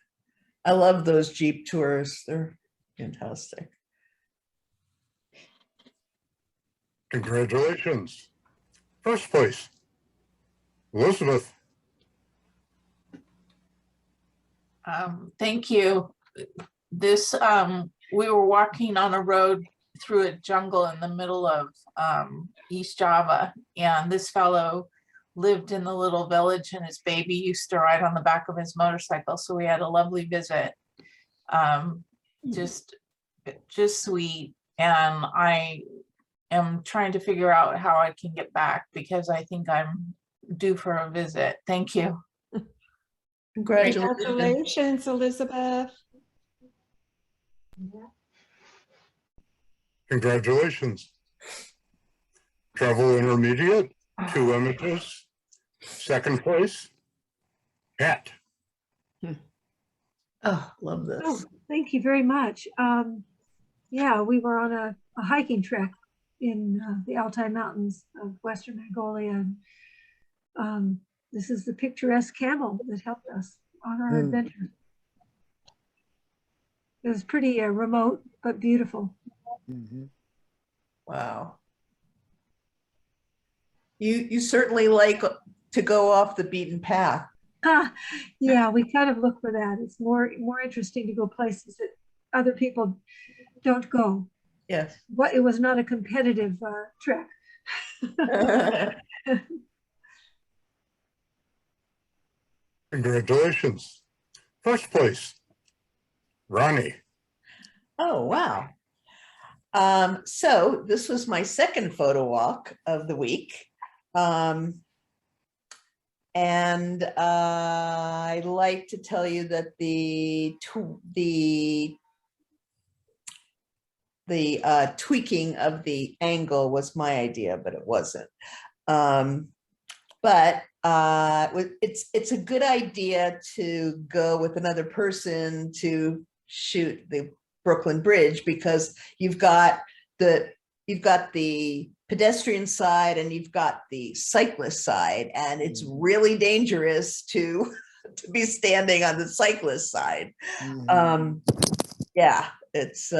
I love those Jeep tours. They're fantastic. Congratulations. First place, Elizabeth. Thank you. This, we were walking on a road through a jungle in the middle of East Java, and this fellow lived in the little village, and his baby used to ride on the back of his motorcycle. So we had a lovely visit. Just sweet. And I am trying to figure out how I can get back because I think I'm due for a visit. Thank you. Congratulations, Elizabeth. Congratulations. Travel intermediate, 2 images. Second place, Cat. Oh, love this. Oh, thank you very much. Yeah, we were on a hiking trek in the Altai Mountains of Western Mongolia. And, this is the picturesque camel that helped us on our adventure. It was pretty remote, but beautiful. Wow. You certainly like to go off the beaten path. Yeah, we kind of look for that. It's more interesting to go places that other people don't go. Yes. But it was not a competitive trek. Congratulations. First place, Ronnie. Oh, wow. So this was my second photo walk of the week. And I'd like to tell you that the tweaking of the angle was my idea, but it wasn't. But it's a good idea to go with another person to shoot the Brooklyn Bridge because you've got the pedestrian side and you've got the cyclist side, and it's really dangerous to be standing on the cyclist side. Yeah, it's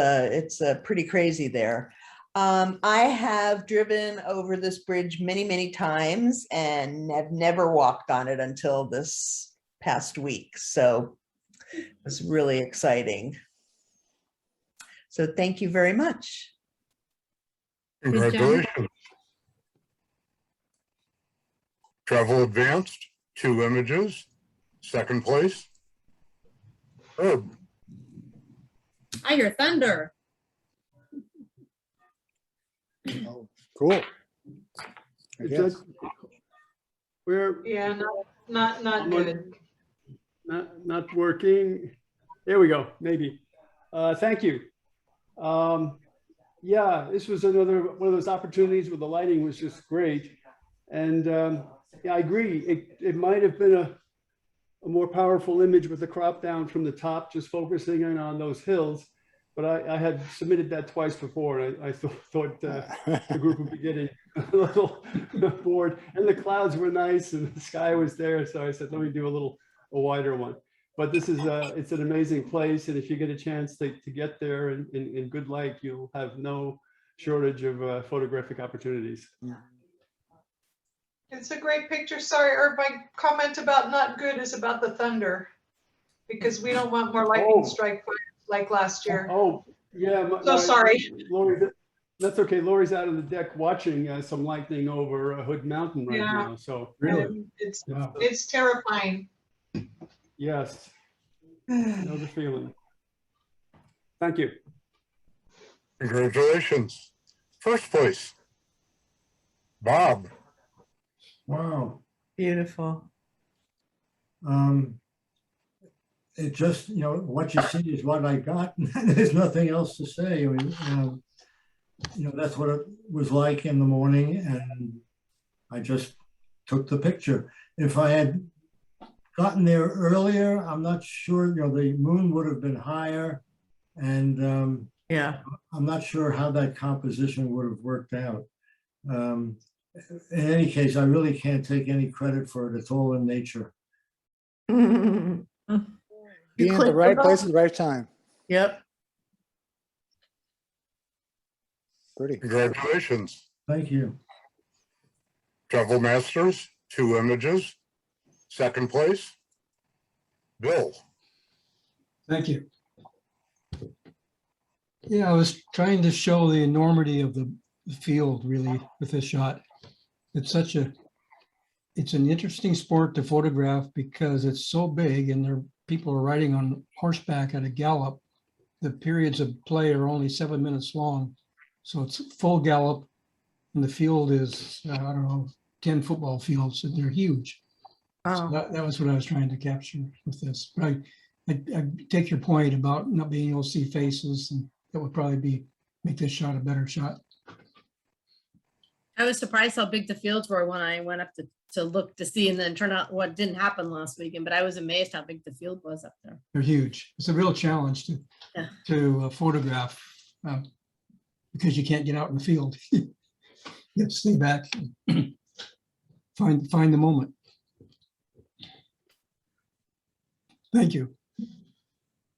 pretty crazy there. I have driven over this bridge many, many times and have never walked on it until this past week. So it's really exciting. So thank you very much. Congratulations. Travel advanced, 2 images. Second place, Herb. I hear thunder. Oh, cool. We're not good. Not working. There we go. Maybe. Thank you. Yeah, this was another one of those opportunities where the lighting was just great, and yeah, I agree. It might have been a more powerful image with the crop down from the top, just focusing in on those hills. But I had submitted that twice before, and I thought the group would be getting a little bored. And the clouds were nice, and the sky was there, so I said, let me do a wider one. But this is it's an amazing place, and if you get a chance to get there in good light, you'll have no shortage of photographic opportunities. It's a great picture. Sorry, or my comment about not good is about the thunder, because we don't want more lightning strike fires like last year. Oh, yeah. Sorry. Lori, that's okay. Lori's out on the deck watching some lightning over Hood Mountain right now. So really, it's terrifying. Yes. Know the feeling. Thank you. Congratulations. First place, Bob. Wow. Beautiful. It just, what you see is what I got. There's nothing else to say. I mean, that's what it was like in the morning, and I just took the picture. If I had gotten there earlier, I'm not sure, the moon would have been higher, and yeah, I'm not sure how that composition would have worked out. in any case, I really can't take any credit for it. It's all in nature. Being at the clicked the right place at button. the right time. Yep. Pretty. Congratulations. Thank you. Travel Masters, 2 images. Second place, Bill. Thank you. Yeah, I was trying to show the enormity of the field really with this shot. It's an interesting sport to photograph because it's so big and people are riding on horseback at a gallop. The periods of play are only 7 minutes long. So it's full gallop and the field is, I don't know, 10 football fields and they're huge. So that was what I was trying to capture with this. But I take your point about not being able to see faces, and that would probably make this shot a better shot. I was surprised how big the fields were when I went up to look to see, and then turn out what didn't happen last weekend, but I was amazed how big the field was up there. They're huge. It's a real challenge to photograph because you can't get out in the field. You have to stay back, find the moment. Thank you.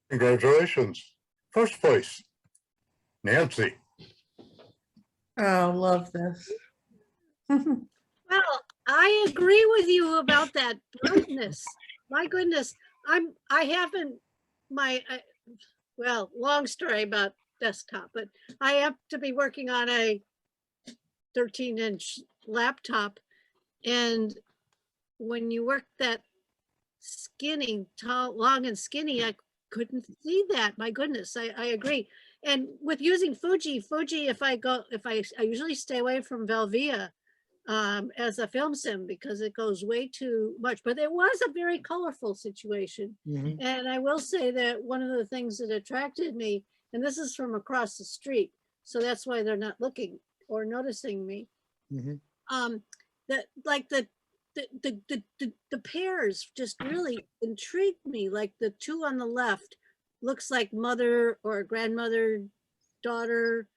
Congratulations. First place, Nancy. Oh, love this. Well, I agree with you about that brightness. My goodness, well, long story about desktop, but I have to be working on a 13-inch laptop. And when you work that skinny, tall, long and skinny, I couldn't see that. My goodness, I agree. And with using Fuji, if I usually stay away from Velvia as a film sim because it goes way too much, but it was a very colorful situation. Mm-hmm. And I will say that one of the things that attracted me, and this is from across the street, so that's why they're not looking or noticing me. Mm-hmm. That like the pairs just really intrigued me. Like the two on the left looks like mother or grandmother, daughter.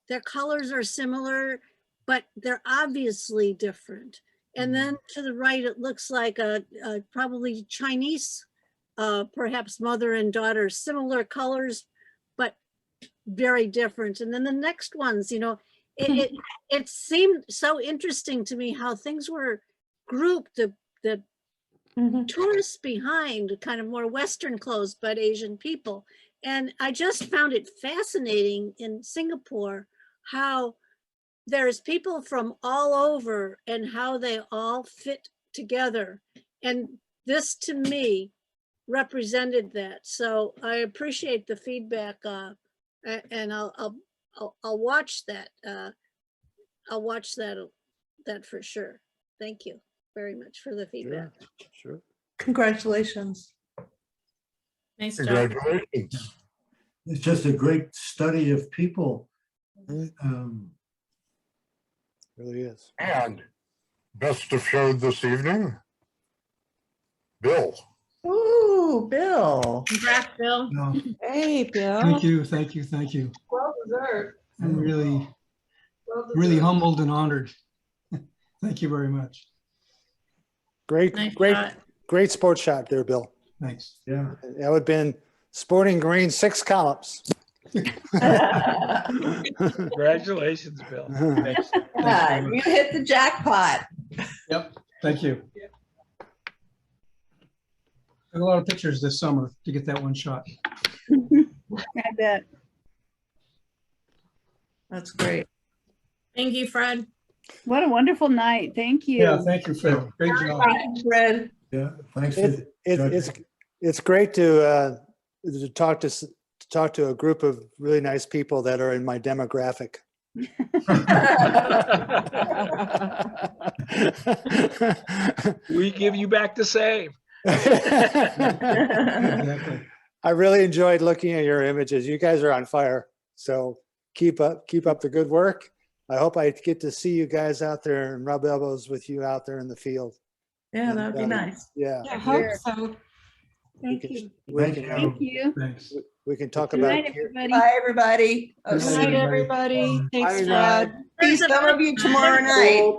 Their colors are similar, but they're obviously different. And then to the right, it looks like a probably Chinese, perhaps mother and daughter, similar colors, but very different. And then the next ones, it seemed so interesting to me how things were grouped. The tourists behind, kind of more Western clothes, but Asian people. And I just found it fascinating in Singapore how there's people from all over and how they all fit together. And this to me represented that. So I appreciate the feedback, and I'll watch that. I'll watch that for sure. Thank you very much for the feedback. Sure. Congratulations. Nice job. Congratulations. It's just a great study of people. Really is. And best of show this evening, Bill. Ooh, Bill. Congrats, Bill. No, Hey, Bill. thank you, thank you, thank you. Well deserved. I'm really Well really deserved. humbled and honored. Thank you very much. Great, Nice great, shot. great sports shot there, Bill. Thanks. Yeah. That would have been Sporting Green 6 columns. Congratulations, Bill. Thanks. Thanks very Yeah, much. you hit the jackpot. Yep, thank you. Took a lot of pictures this summer to get that one shot. I bet. That's great. Thank you, Fred. What a wonderful night. Thank you. Yeah, thank you, Fred. Great job. Thank you, Fred. Yeah, thanks. It's great to talk to a group of really nice people that are in my demographic. We give you back the same. Exactly. I really enjoyed looking at your images. You guys are on fire. So keep up the good work. I hope I get to see you guys out there and rub elbows with you out there in the field. Yeah, that'd be nice. Yeah. I hope so. Thank you. We Thank you. Thanks. we can talk Good about night, everybody. Bye, everybody. Good Good night, everybody. Thanks, Bye now. Fred. See some of you tomorrow night.